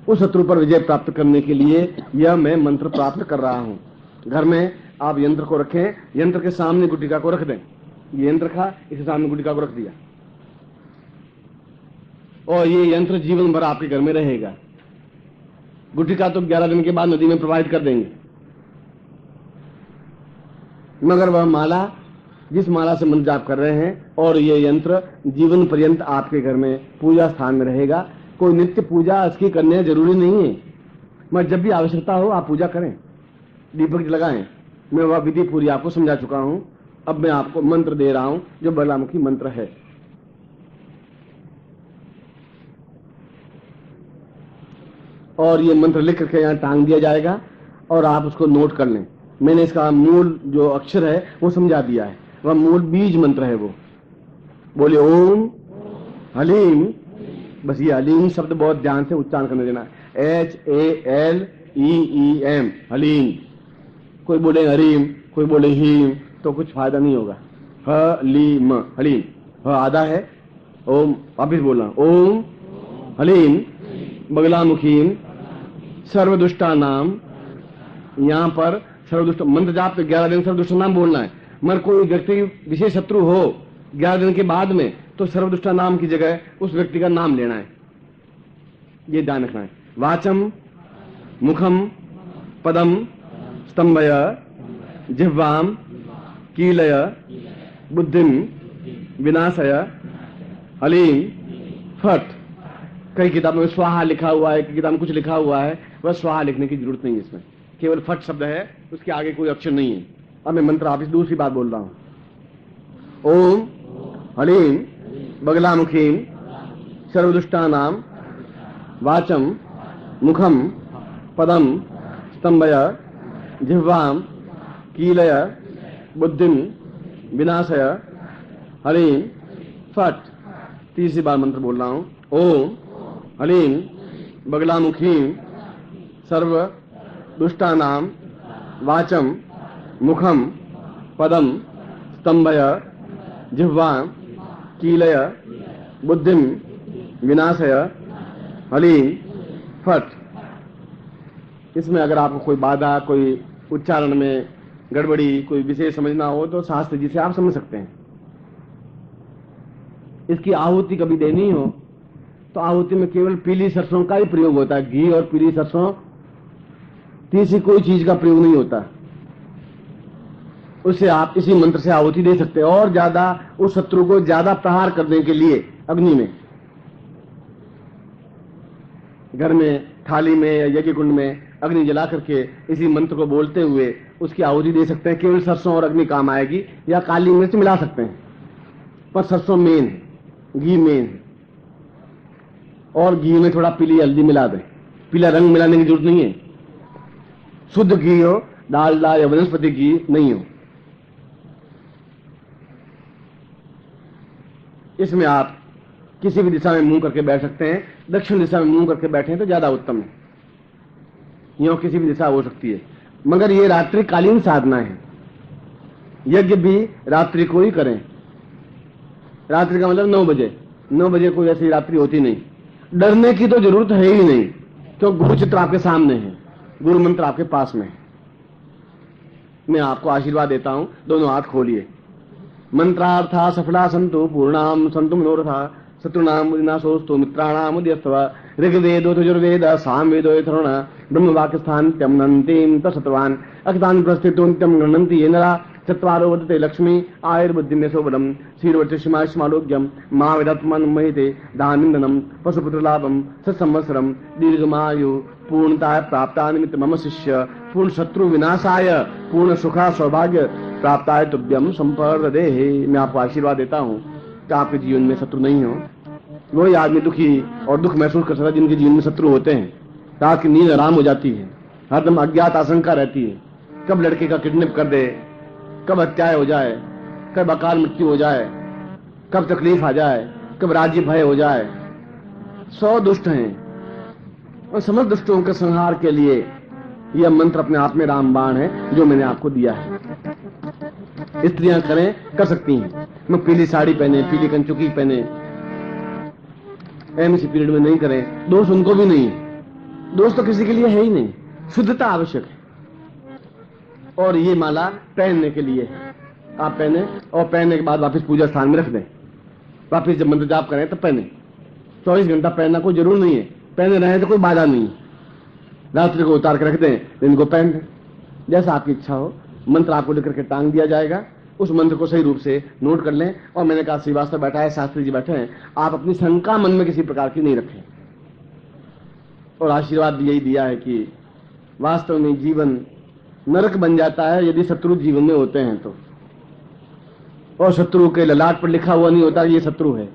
उस शत्रु पर विजय प्राप्त करने के लिए यह मैं मंत्र प्राप्त कर रहा हूं। घर में आप यंत्र को रखें, यंत्र के सामने गुटिका को रख दें। ये यंत्र रखा, इसके सामने गुटिका को रख दिया और ये यंत्र जीवन भर आपके घर में रहेगा। गुटिका तो 11 दिन के बाद नदी में प्रवाहित कर देंगे, मगर वह माला, जिस माला से मंत्र जाप कर रहे हैं और ये यंत्र जीवन पर्यंत आपके घर में पूजा स्थान में रहेगा। कोई नित्य पूजा इसकी करने जरूरी नहीं है, मगर जब भी आवश्यकता हो आप पूजा करें, दीपक लगाएं। मैं वह विधि पूरी आपको समझा चुका हूं। अब मैं आपको मंत्र दे रहा हूं जो बगलामुखी मंत्र है। और ये मंत्र लिख करके यहां टांग दिया जाएगा और आप उसको नोट कर लें। मैंने इसका मूल जो अक्षर है वो समझा दिया है, वह मूल बीज मंत्र है। वो बोले ओम हलीम बस ये हलीम शब्द बहुत ध्यान से उच्चारण करने देना। HALEEM, हलीम। कोई बोले हरीम, कोई बोले हीम, तो कुछ फायदा नहीं होगा। हलीम, हलीम, ह आधा है। ओम, वापिस बोलना, ओम हलीम बगलामुखीम सर्वदुष्टा नाम। यहां पर सर्वदुष्ट मंत्र जाप 11 दिन सर्वदुष्ट नाम बोलना है। मगर कोई व्यक्ति विशेष शत्रु हो 11 दिन के बाद में, तो सर्वदुष्टा नाम की जगह उस व्यक्ति का नाम लेना है, ये ध्यान रखना है। वाचम मुखम पदम स्तंभय जिह्वाम कीलय बुद्धिम विनाशय हलीम फट। कई किताबों में स्वाहा लिखा हुआ है, कई किताब में कुछ लिखा हुआ है, वह स्वाहा लिखने की जरूरत नहीं है, इसमें केवल फट शब्द है, उसके आगे कोई अक्षर नहीं है। अब मैं मंत्र आप दूसरी बात बोल रहा हूं। ओम हलीम बगलामुखीम सर्वदुष्टानाम वाचम मुखम पदम स्तंभय जिह्वाम कीलय बुद्धिम विनाशय हलीम फट। तीसरी बार मंत्र बोल रहा हूं। ओम हलीम बगलामुखीम सर्व दुष्टानाम वाचम मुखम पदम स्तंभय जिह्वाम कीलय बुद्धिम विनाशय हलीम फट। इसमें अगर आपको कोई बाधा, कोई उच्चारण में गड़बड़ी, कोई विशेष समझना हो तो शास्त्र जी से आप समझ सकते हैं। इसकी आहुति कभी देनी हो तो आहुति में केवल पीली सरसों का ही प्रयोग होता है। घी और पीली सरसों, तीसरी कोई चीज का प्रयोग नहीं होता। उससे आप इसी मंत्र से आहुति दे सकते हैं। और ज्यादा उस शत्रु को ज्यादा प्रहार करने के लिए अग्नि में, घर में थाली में या यज्ञ कुंड में अग्नि जला करके इसी मंत्र को बोलते हुए उसकी आहुति दे सकते हैं। केवल सरसों और अग्नि काम आएगी, या काली मिर्च मिला सकते हैं, पर सरसों मेन है, घी मेन है। और घी में थोड़ा पीली हल्दी मिला दें, पीला रंग मिलाने की जरूरत नहीं है। शुद्ध घी हो, डालडा या वनस्पति घी नहीं हो। इसमें आप किसी भी दिशा में मुंह करके बैठ सकते हैं। दक्षिण दिशा में मुंह करके बैठे तो ज्यादा उत्तम है। यूं किसी भी दिशा हो सकती है, मगर ये रात्रिकालीन साधना है। यज्ञ भी रात्रि को ही करें। रात्रि का मतलब 9 बजे। 9 बजे कोई ऐसी रात्रि होती नहीं। डरने की तो जरूरत है ही नहीं, क्योंकि गुरु चित्र आपके सामने है, गुरु मंत्र आपके पास में है। मैं आपको आशीर्वाद देता हूं, दोनों हाथ खोलिए। मंत्रार्था सफला संतु पूर्णाम संतु मनोरथा शत्रुनाम विनाशोस्तु मित्राणाम उदयस्तव। ऋग्वेदो यजुर्वेद सामवेदो यथर्वण ब्रह्मवाक्यस्थान्त्यं नन्तीं तत्सत्वान् अखितान् प्रस्थितोन्त्यं गृह्णन्ति ये नरा। चत्वारो वदते लक्ष्मी आयुर्बुद्धिं यशोबलं श्रीर्वक्षमायुष्मालोक्यं मा वेदात्मन् महिते दानिन्दनं पशुपुत्रलाभं सत्संवत्सरं दीर्घमायु पूर्णताय प्राप्ता निमित्त मम शिष्य पूर्ण शत्रु विनाशाय पूर्ण सुखा सौभाग्य प्राप्ताय तुभ्यम संपर्देहि। मैं आपको आशीर्वाद देता हूँ कि आपके जीवन में शत्रु नहीं हो। वही आदमी दुखी और दुख महसूस कर सकता है जिनके जीवन में शत्रु होते हैं। रात की नींद आराम हो जाती है, हरदम अज्ञात आशंका रहती है, कब लड़के का किडनैप कर दे, कब हत्याएं हो जाए, कब अकाल मृत्यु हो जाए, कब तकलीफ आ जाए, कब राज्य भय हो जाए। 100 दुष्ट हैं और समस्त दुष्टों के संहार के लिए यह मंत्र अपने आप में रामबाण है जो मैंने आपको दिया है। स्त्रियां करें, कर सकती हैं। मैं पीली साड़ी पहने, पीली कंचुकी पहने, एमसी पीरियड में नहीं करें। दोष उनको भी नहीं है, दोष तो किसी के लिए है ही नहीं। शुद्धता आवश्यक है। और ये माला पहनने के लिए है। आप पहने और पहनने के बाद वापस पूजा स्थान में रख दें। वापस जब मंत्र जाप करें तब पहने। 24 घंटा पहनना कोई जरूर नहीं है, पहने रहे तो कोई बाधा नहीं है। रात्रि को उतार के रख दें, दिन को पहन दें, जैसा आपकी इच्छा हो। मंत्र आपको लिख करके टांग दिया जाएगा। उस मंत्र को सही रूप से नोट कर लें। और मैंने कहा श्रीवास्तव बैठा है, शास्त्री जी बैठे हैं, आप अपनी शंका मन में किसी प्रकार की नहीं रखें। और आशीर्वाद यही दिया है कि वास्तव में जीवन नरक बन जाता है यदि शत्रु जीवन में होते हैं तो। और शत्रु के ललाट पर लिखा हुआ नहीं होता ये शत्रु है।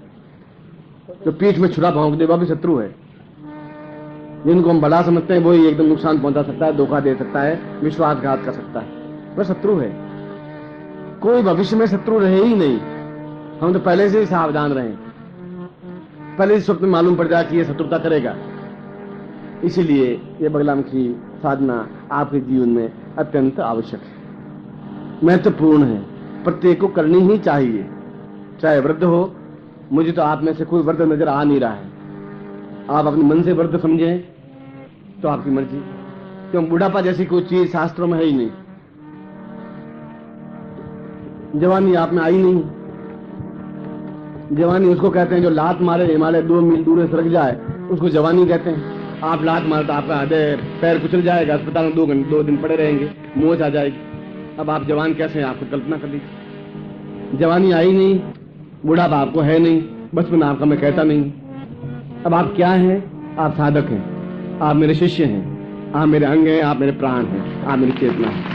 जो पीठ में छुरा भौंक दे वह भी शत्रु है। जिनको हम बड़ा समझते हैं वही एकदम नुकसान पहुंचा सकता है, धोखा दे सकता है, विश्वासघात कर सकता है, वह शत्रु है। कोई भविष्य में शत्रु रहे ही नहीं। हम तो पहले से ही सावधान रहे। पहले इस वक्त में मालूम पड़ जाए कि ये शत्रुता करेगा। इसीलिए ये बगलामुखी साधना आपके जीवन में अत्यंत आवश्यक है, महत्वपूर्ण है, प्रत्येक को करनी ही चाहिए, चाहे वृद्ध हो। मुझे तो आप में से कोई वृद्ध नजर आ नहीं रहा है। आप अपने मन से वृद्ध समझें तो आपकी मर्जी, क्यों बुढ़ापा जैसी कोई चीज शास्त्रों में है ही नहीं। जवानी आप में आई नहीं। जवानी उसको कहते हैं जो लात मारे हिमालय 2 मील दूर सरक जाए, उसको जवानी कहते हैं। आप लात मारे तो आपका हृदय पैर कुचल जाएगा, अस्पताल में 2 दिन पड़े रहेंगे, मौत आ जाएगी। अब आप जवान कैसे हैं, आपको कल्पना कर लीजिए। जवानी आई नहीं, बुढ़ापा आपको है नहीं, बचपन आपका मैं कहता नहीं। अब आप क्या हैं? आप साधक हैं, आप मेरे शिष्य हैं, आप मेरे अंग हैं, आप मेरे प्राण हैं, आप मेरी चेतना हैं।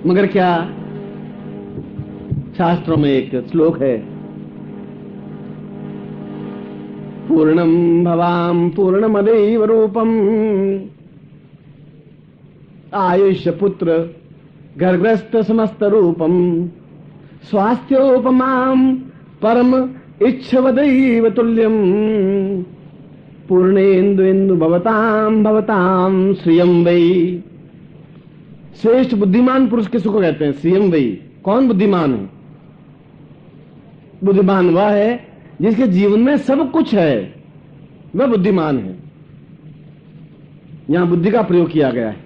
मगर क्या शास्त्रों में एक श्लोक है, पूर्णम भवाम पूर्णमदैव रूपम आयुष्य पुत्र गर्भस्थ समस्त रूपम स्वास्थ्योपमाम परम इच्छवदैव तुल्यम पूर्णेन्दु भवताम भवताम श्रियम वै। श्रेष्ठ बुद्धिमान पुरुष किसको कहते हैं? श्रियम वै। कौन बुद्धिमान है? बुद्धिमान वह है जिसके जीवन में सब कुछ है, वह बुद्धिमान है। यहां बुद्धि का प्रयोग किया गया है।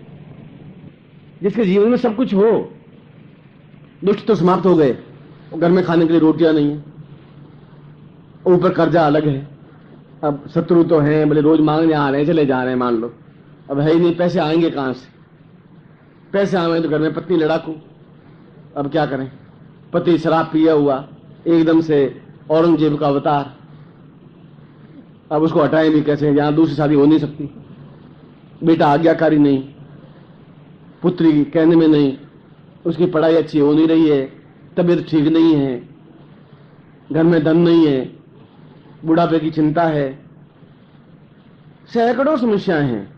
जिसके जीवन में सब कुछ हो। दुष्ट तो समाप्त हो गए, घर में खाने के लिए रोटियां नहीं है, ऊपर कर्जा अलग है, अब शत्रु तो हैं, बोले रोज मांगने आ रहे हैं, चले जा रहे हैं, मान लो अब है ही नहीं, पैसे आएंगे कहां से? पैसे आए तो घर में पत्नी लड़ाकू, अब क्या करें? पति शराब पिया हुआ, एकदम से औरंगजेब का अवतार, अब उसको हटाएं भी कैसे? यहां दूसरी शादी हो नहीं सकती, बेटा आज्ञाकारी नहीं, पुत्री कहने में नहीं, उसकी पढ़ाई अच्छी हो नहीं रही है, तबीयत ठीक नहीं है, घर में धन नहीं है, बुढ़ापे की चिंता है, सैकड़ों समस्याएं हैं।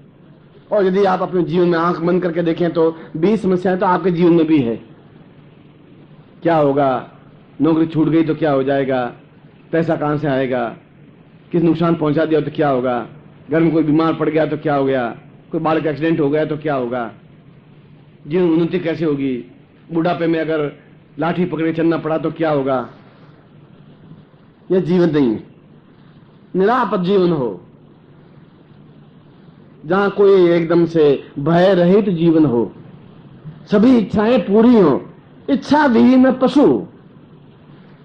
और यदि आप अपने जीवन में आंख बंद करके देखें तो 20 समस्याएं तो आपके जीवन में भी है। क्या होगा? नौकरी छूट गई तो क्या हो जाएगा? पैसा कहां से आएगा? किस नुकसान पहुंचा दिया तो क्या होगा? घर में कोई बीमार पड़ गया तो क्या हो गया? कोई बाल का एक्सीडेंट हो गया तो क्या होगा? जीवन उन्नति कैसे होगी? बुढ़ापे में अगर लाठी पकड़े चलना पड़ा तो क्या होगा? यह जीवन नहीं है। निरापद जीवन हो, जहां कोई एकदम से भय रहित जीवन हो, सभी इच्छाएं पूरी हो। इच्छा विहीन पशु,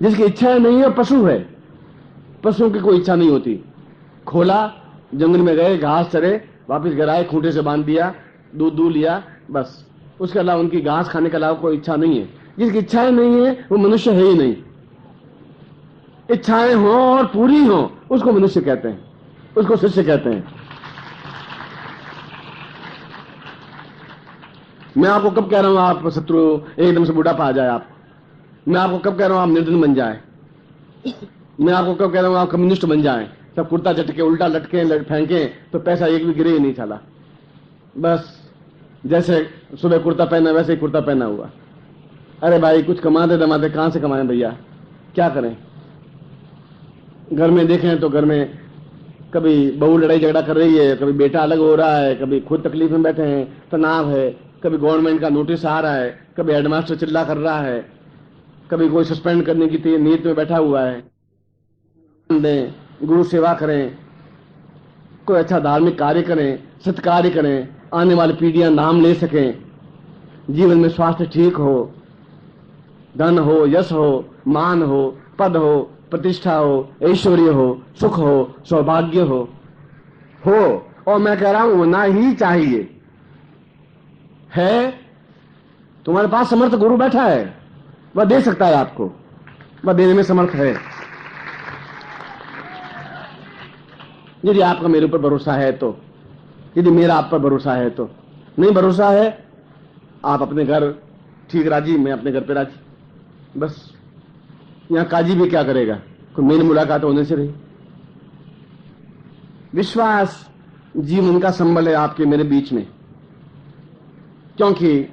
जिसकी इच्छाएं नहीं है पशु है। पशुओं की कोई इच्छा नहीं होती। खोला, जंगल में गए, घास चरे, वापस घर आए, खूंटे से बांध दिया, दूध लिया, बस। उसके अलावा उनकी घास खाने के अलावा कोई इच्छा नहीं है। जिसकी इच्छाएं नहीं है वो मनुष्य है ही नहीं। इच्छाएं हो और पूरी हो उसको मनुष्य कहते हैं, उसको शिष्य कहते हैं। मैं आपको कब कह रहा हूं आप शत्रु एकदम से बुढ़ापा आ जाए? आप मैं आपको कब कह रहा हूं आप निर्धन बन जाए? मैं आपको कब कह रहा हूं आप कम्युनिस्ट बन जाए, सब कुर्ता झटके उल्टा लटके फेंके तो पैसा एक भी गिरे ही नहीं चला, बस जैसे सुबह कुर्ता पहना वैसे ही कुर्ता पहना हुआ। अरे भाई कुछ कमाते दमाते कहां से कमाएं भैया, क्या करें? घर में देखें तो घर में कभी बहू लड़ाई झगड़ा कर रही है, कभी बेटा अलग हो रहा है, कभी खुद तकलीफ में बैठे हैं, तनाव है, कभी गवर्नमेंट का नोटिस आ रहा है, कभी हेडमास्टर चिल्ला कर रहा है, कभी कोई सस्पेंड करने की नीयत में बैठा हुआ है। दें, गुरु सेवा करें, कोई अच्छा धार्मिक कार्य करें, सत्कार्य करें, आने वाली पीढ़ियां नाम ले सकें, जीवन में स्वास्थ्य ठीक हो, धन हो, यश हो, मान हो, पद हो, प्रतिष्ठा हो, ऐश्वर्य हो, सुख हो, सौभाग्य हो। और मैं कह रहा हूं होना ही चाहिए। है तुम्हारे पास समर्थ गुरु बैठा है, वह दे सकता है आपको, वह देने में समर्थ है। यदि आपका मेरे ऊपर भरोसा है तो, यदि मेरा आप पर भरोसा है तो। नहीं भरोसा है, आप अपने घर ठीक राजी, मैं अपने घर पे राजी, बस। यहां काजी भी क्या करेगा? कोई मेरी मुलाकात होने से रही। विश्वास जीवन का संबल है आपके मेरे बीच में, क्योंकि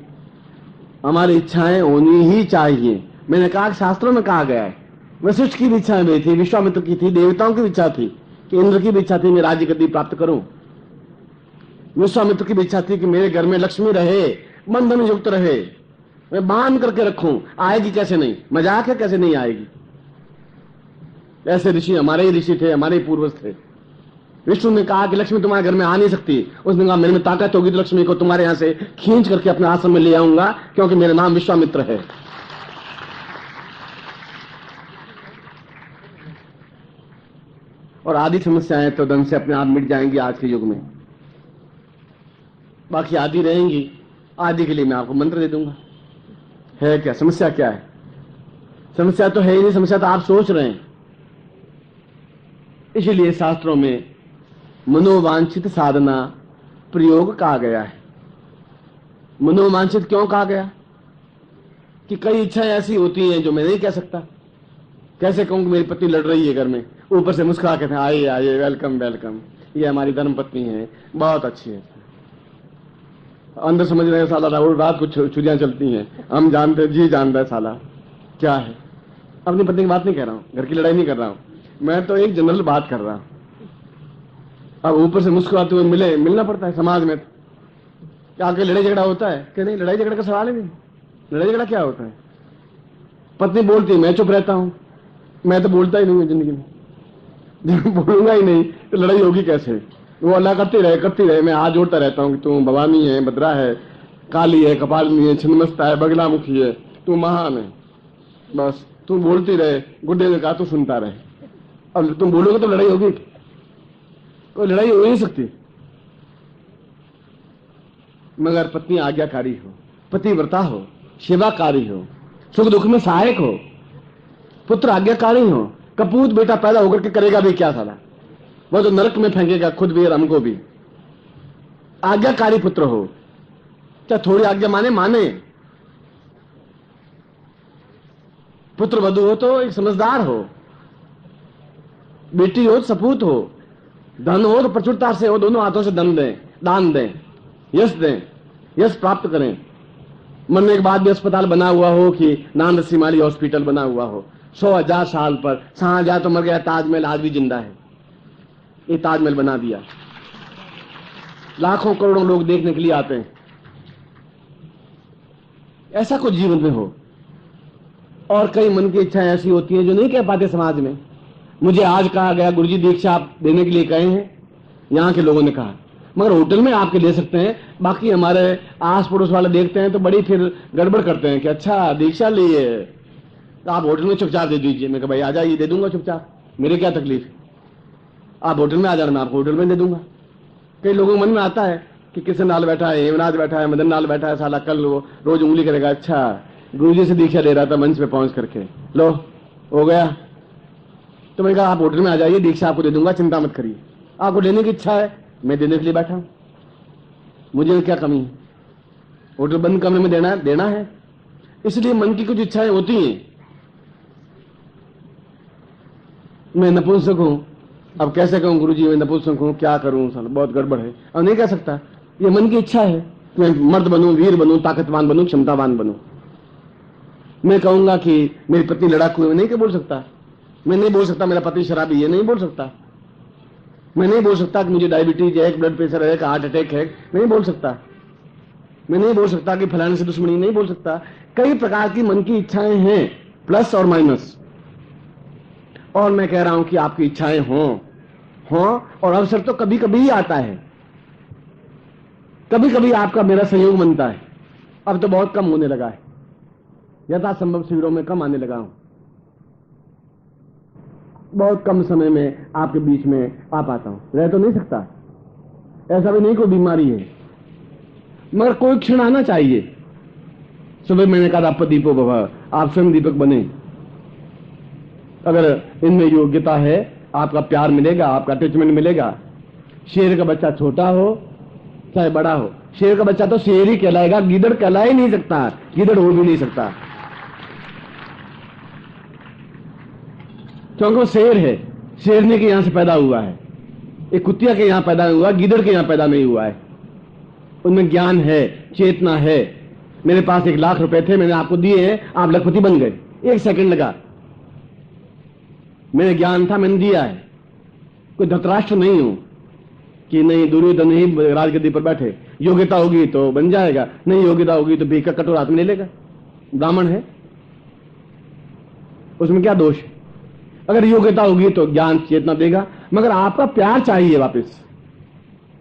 हमारी इच्छाएं होनी ही चाहिए। मैंने कहा कि शास्त्रों में कहा गया है, वशिष्ठ की भी इच्छा भी थी, विश्वामित्र की थी, देवताओं की भी इच्छा थी कि इंद्र की भी इच्छा थी मैं राज्य गद्दी प्राप्त करूं। विश्वामित्र की भी इच्छा थी कि मेरे घर में लक्ष्मी रहे, बंधन युक्त रहे, मैं बांध करके रखूं। आएगी कैसे नहीं, मजाक है, कैसे नहीं आएगी। ऐसे ऋषि हमारे ही ऋषि थे, हमारे ही पूर्वज थे। विष्णु ने कहा कि लक्ष्मी तुम्हारे घर में आ नहीं सकती। उसने कहा मेरे में ताकत होगी तो लक्ष्मी को तुम्हारे यहां से खींच करके अपने आश्रम में ले आऊंगा, क्योंकि मेरा नाम विश्वामित्र है। और आदि समस्याएं तो धन से अपने आप मिट जाएंगी आज के युग में, बाकी आदि रहेंगी। आदि के लिए मैं आपको मंत्र दे दूंगा। है क्या समस्या, क्या है? समस्या तो है ही नहीं, समस्या तो आप सोच रहे हैं। इसीलिए शास्त्रों में मनोवांछित साधना प्रयोग कहा गया है। मनोवांछित क्यों कहा गया? कि कई इच्छाएं ऐसी होती हैं जो मैं नहीं कह सकता। कैसे कहूं कि मेरी पत्नी लड़ रही है घर में, ऊपर से मुस्कुरा के आइए आइए, वेलकम वेलकम, ये हमारी धर्म पत्नी है, बहुत अच्छी है। अंदर समझ रहे हैं साला रात को छुरियां चलती हैं, हम जानते, जी जानता है साला क्या है। अपनी पत्नी की बात नहीं कह रहा हूं, घर की लड़ाई नहीं कर रहा हूं, मैं तो एक जनरल बात कर रहा हूं। अब ऊपर से मुस्कुराते हुए मिलना पड़ता है समाज में। क्या आके लड़ाई झगड़ा होता है कि नहीं? लड़ाई झगड़ा का सवाल ही नहीं। लड़ाई झगड़ा क्या होता है? पत्नी बोलती है, मैं चुप रहता हूं, मैं तो बोलता ही नहीं हूं जिंदगी में। जब बोलूंगा ही नहीं तो लड़ाई होगी कैसे? वो अल्लाह करती रहे, मैं हाथ जोड़ता रहता हूं कि तू भवानी है, भद्रा है, काली है, कपालिनी है, छिन्नमस्ता है, बगलामुखी है, तू महान है। बस तू बोलती रहे, गुड्डे ने कहा तू सुनता रहे। अब तुम बोलोगे तो लड़ाई होगी? कोई लड़ाई हो नहीं सकती। मगर पत्नी आज्ञाकारी हो, पतिव्रता हो, सेवाकारी हो, सुख दुख में सहायक हो, पुत्र आज्ञाकारी हो। कपूत बेटा पैदा होकर के करेगा भी क्या साला? वह तो नरक में फेंकेगा खुद भी और हमको भी। आज्ञाकारी पुत्र हो, क्या थोड़ी आज्ञा माने। पुत्र वधु हो तो एक समझदार हो, बेटी हो सपूत हो, धन हो तो प्रचुरता से हो, दोनों हाथों से धन दें, दान दें, यश प्राप्त करें। मन में एक बात भी अस्पताल बना हुआ हो कि नान रसीमाली हॉस्पिटल बना हुआ हो, 100,000 साल पर। शाहजहां तो मर गया, ताजमहल आज भी जिंदा है। ये ताजमहल बना दिया, लाखों करोड़ों लोग देखने के लिए आते हैं। ऐसा कुछ जीवन में हो। और कई मन की इच्छाएं ऐसी होती हैं जो नहीं कह पाते समाज में। मुझे आज कहा गया गुरुजी दीक्षा आप देने के लिए कहे हैं, यहां के लोगों ने कहा, मगर होटल में आपके दे सकते हैं। बाकी हमारे आस पड़ोस वाले देखते हैं तो बड़ी फिर गड़बड़ करते हैं कि अच्छा दीक्षा ली है तो आप होटल में चुपचाप दे दीजिए। मैं कहा भाई आ जाइए, दे दूंगा चुपचाप, मेरे क्या तकलीफ है, आप होटल में आ जाना, मैं आपको होटल में दे दूंगा। कई लोगों के मन में आता है कि किशन लाल बैठा है, हेमराज बैठा है, मदन लाल बैठा है, साला कल वो रोज उंगली करेगा, अच्छा गुरुजी से दीक्षा ले रहा था मंच पे पहुंच करके, लो हो गया। तो मैंने कहा आप होटल में आ जाइए, दीक्षा आपको दे दूंगा, चिंता मत करिए। आपको लेने की इच्छा है, मैं देने के लिए बैठा हूं, मुझे क्या कमी है? होटल बंद कमरे में देना है। इसलिए मन की कुछ इच्छाएं होती हैं। मैं नपुंसक हूं, अब कैसे कहूं गुरुजी मैं नपुंसक हूं, क्या करूं, साला बहुत गड़बड़ है। अब नहीं कह सकता, ये मन की इच्छा है कि मैं मर्द बनूं, वीर बनूं, ताकतवान बनूं, क्षमतावान बनूं। मैं कहूंगा कि मेरी पत्नी लड़ाकू है, मैं नहीं बोल सकता। मैं नहीं बोल सकता मेरा पति शराबी है, नहीं बोल सकता। मैं नहीं बोल सकता कि मुझे डायबिटीज है, ब्लड प्रेशर है, हार्ट अटैक है, नहीं बोल सकता। मैं नहीं बोल सकता कि फलाने से दुश्मनी, नहीं बोल सकता। कई प्रकार की मन की इच्छाएं हैं, प्लस और माइनस। और मैं कह रहा हूं कि आपकी इच्छाएं हों और अवसर तो कभी कभी ही आता है, कभी कभी आपका मेरा संयोग बनता है। अब तो बहुत कम होने लगा है, यथासंभव शिविरों में कम आने लगा हूं। बहुत कम समय में आपके बीच में आ पाता हूं, रह तो नहीं सकता, ऐसा भी नहीं कोई बीमारी है, मगर कोई क्षण आना चाहिए। सुबह मैंने कहा आप दीपो भव, आप स्वयं दीपक बने। अगर इनमें योग्यता है, आपका प्यार मिलेगा, आपका अटैचमेंट मिलेगा। शेर का बच्चा छोटा हो चाहे बड़ा हो, शेर का बच्चा तो शेर ही कहलाएगा, गीदड़ कहला ही नहीं सकता, गीदड़ हो भी नहीं सकता, क्योंकि वो शेर है। शेरनी के यहां से पैदा हुआ है, एक कुतिया के यहां पैदा हुआ, गीदड़ के यहां पैदा नहीं हुआ है। उनमें ज्ञान है, चेतना है। मेरे पास 1 लाख रुपए थे, मैंने आपको दिए हैं, आप लखपति बन गए। 1 सेकंड लगा, मैंने ज्ञान था, मैंने दिया है। कोई धृतराष्ट्र नहीं हूं कि नहीं दुर्योधन ही राजगद्दी पर बैठे, योग्यता होगी तो बन जाएगा, नहीं योग्यता होगी तो भीख का कटोरा हाथ में ले लेगा। ब्राह्मण है, उसमें क्या दोष है? अगर योग्यता होगी तो ज्ञान चेतना देगा, मगर आपका प्यार चाहिए, वापस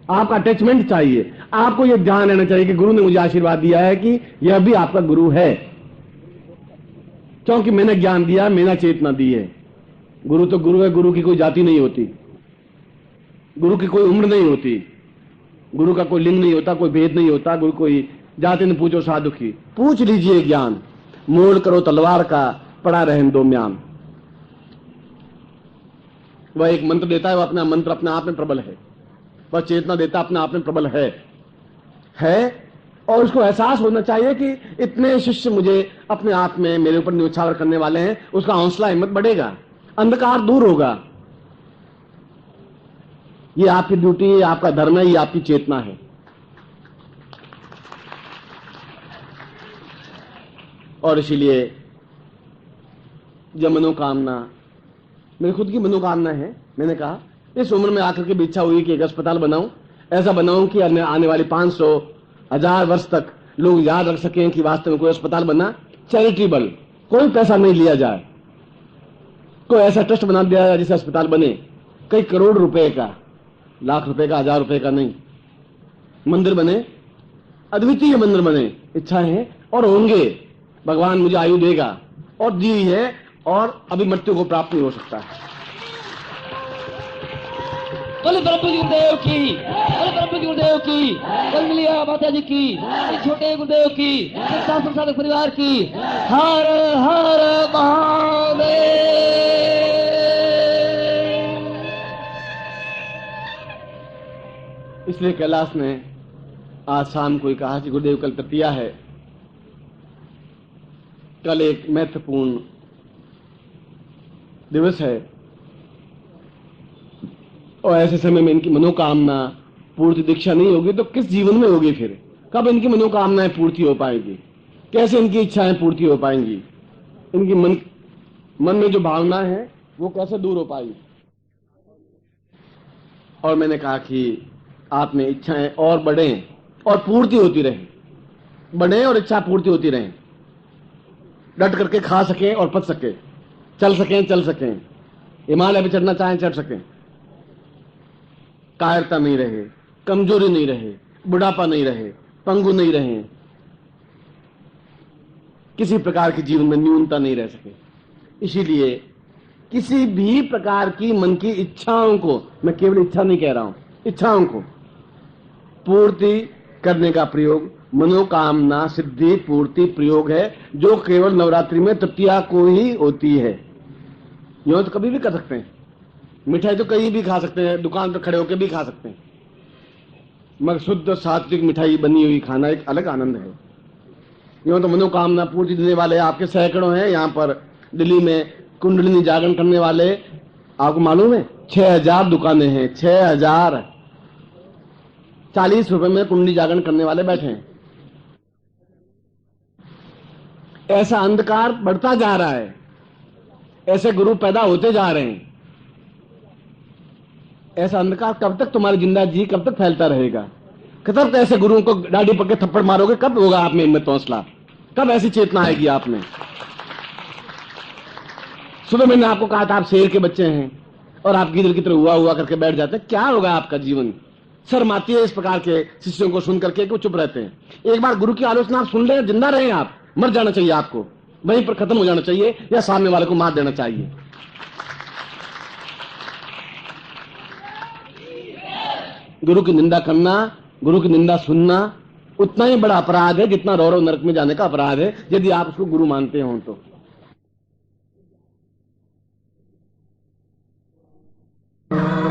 आपका अटैचमेंट चाहिए। आपको यह ध्यान रहना चाहिए कि गुरु ने मुझे आशीर्वाद दिया है कि यह भी आपका गुरु है, क्योंकि मैंने ज्ञान दिया, मैंने चेतना दी है। गुरु तो गुरु है, गुरु की कोई जाति नहीं होती, गुरु की कोई उम्र नहीं होती, गुरु का कोई लिंग नहीं होता, कोई भेद नहीं होता। गुरु कोई जाति न पूछो साधु की, पूछ लीजिए ज्ञान। मोल करो तलवार का, पड़ा रहन दो म्यान। वह एक मंत्र देता है, वह अपना मंत्र अपने आप में प्रबल है। वह चेतना देता अपने आप में प्रबल है। और उसको एहसास होना चाहिए कि इतने शिष्य मुझे अपने आप में मेरे ऊपर न्योछावर करने वाले हैं, उसका हौसला हिम्मत बढ़ेगा, अंधकार दूर होगा। ये आपकी ड्यूटी है, आपका धर्म है, ये आपकी चेतना है। और इसीलिए जब मनोकामना, मेरी खुद की मनोकामना है, मैंने कहा इस उम्र में आकर के भी इच्छा हुई कि एक अस्पताल बनाऊं, ऐसा बनाऊं कि आने वाली 500,000 वर्ष तक लोग याद रख सकें कि वास्तव में कोई अस्पताल बना, चैरिटेबल, कोई पैसा नहीं लिया जाए, कोई ऐसा ट्रस्ट बना दिया जाए जिससे अस्पताल बने, कई करोड़ रुपए का, लाख रुपए का, 1000 रुपए का नहीं, मंदिर बने, अद्वितीय मंदिर बने। इच्छा है और होंगे, भगवान मुझे आयु देगा और दी है, और अभी मृत्यु को प्राप्त नहीं हो सकता है। बोले ब्रह्म गुरुदेव की, बोले ब्रह्म गुरुदेव की, कमलिया माता जी की, छोटे गुरुदेव की, शास्त्र साधक परिवार की। हर हर महादेव। इसलिए कैलाश ने आज शाम को कहा कि गुरुदेव कल तृतीया है, कल एक महत्वपूर्ण दिवस है, और ऐसे समय में इनकी मनोकामना पूर्ति दीक्षा नहीं होगी तो किस जीवन में होगी? फिर कब इनकी मनोकामनाएं पूर्ति हो पाएगी? कैसे इनकी इच्छाएं पूर्ति हो पाएंगी? इनकी मन में जो भावना है वो कैसे दूर हो पाएगी? और मैंने कहा कि आप में इच्छाएं और बढ़ें और पूर्ति होती रहे, बढ़े और इच्छा पूर्ति होती रहे, डट करके खा सकें और पच सके, चल सकें, हिमालय पे चढ़ना चाहें चढ़ सकें, कायरता नहीं रहे, कमजोरी नहीं रहे, बुढ़ापा नहीं रहे, पंगु नहीं रहे, किसी प्रकार के जीवन में न्यूनता नहीं रह सके। इसीलिए किसी भी प्रकार की मन की इच्छाओं को, मैं केवल इच्छा नहीं कह रहा हूं, इच्छाओं को पूर्ति करने का प्रयोग मनोकामना सिद्धि पूर्ति प्रयोग है, जो केवल नवरात्रि में तृतीया को ही होती है। यूं तो कभी भी कर सकते हैं, मिठाई तो कहीं भी खा सकते हैं, दुकान पर खड़े होकर भी खा सकते हैं, मगर शुद्ध सात्विक मिठाई बनी हुई खाना एक अलग आनंद है। यूं तो मनोकामना पूर्ति देने वाले आपके सैकड़ों हैं। यहाँ पर दिल्ली में कुंडलिनी जागरण करने वाले, आपको मालूम है 6000 दुकानें हैं, 6000, 40 रुपए में कुंडली जागरण करने वाले बैठे हैं। ऐसा अंधकार बढ़ता जा रहा है, ऐसे गुरु पैदा होते जा रहे हैं। ऐसा अंधकार कब तक तुम्हारी जिंदगी कब तक फैलता रहेगा? कब तक ऐसे गुरुओं को डाढ़ी पकड़ के थप्पड़ मारोगे? कब होगा आप में हिम्मत हौसला? कब ऐसी चेतना आएगी आप में? सुबह मैंने आपको कहा था आप शेर के बच्चे हैं और आप गिदड़ की तरह हुआ करके बैठ जाते हैं। क्या होगा आपका जीवन? शर्म आती है इस प्रकार के शिष्यों को सुन करके कि वो चुप रहते हैं। एक बार गुरु की आलोचना आप सुन ले, जिंदा रहे आप, मर जाना चाहिए आपको, वहीं पर खत्म हो जाना चाहिए या सामने वाले को मार देना चाहिए। गुरु की निंदा करना, गुरु की निंदा सुनना उतना ही बड़ा अपराध है जितना रौरव नरक में जाने का अपराध है, यदि आप उसको गुरु मानते हो तो।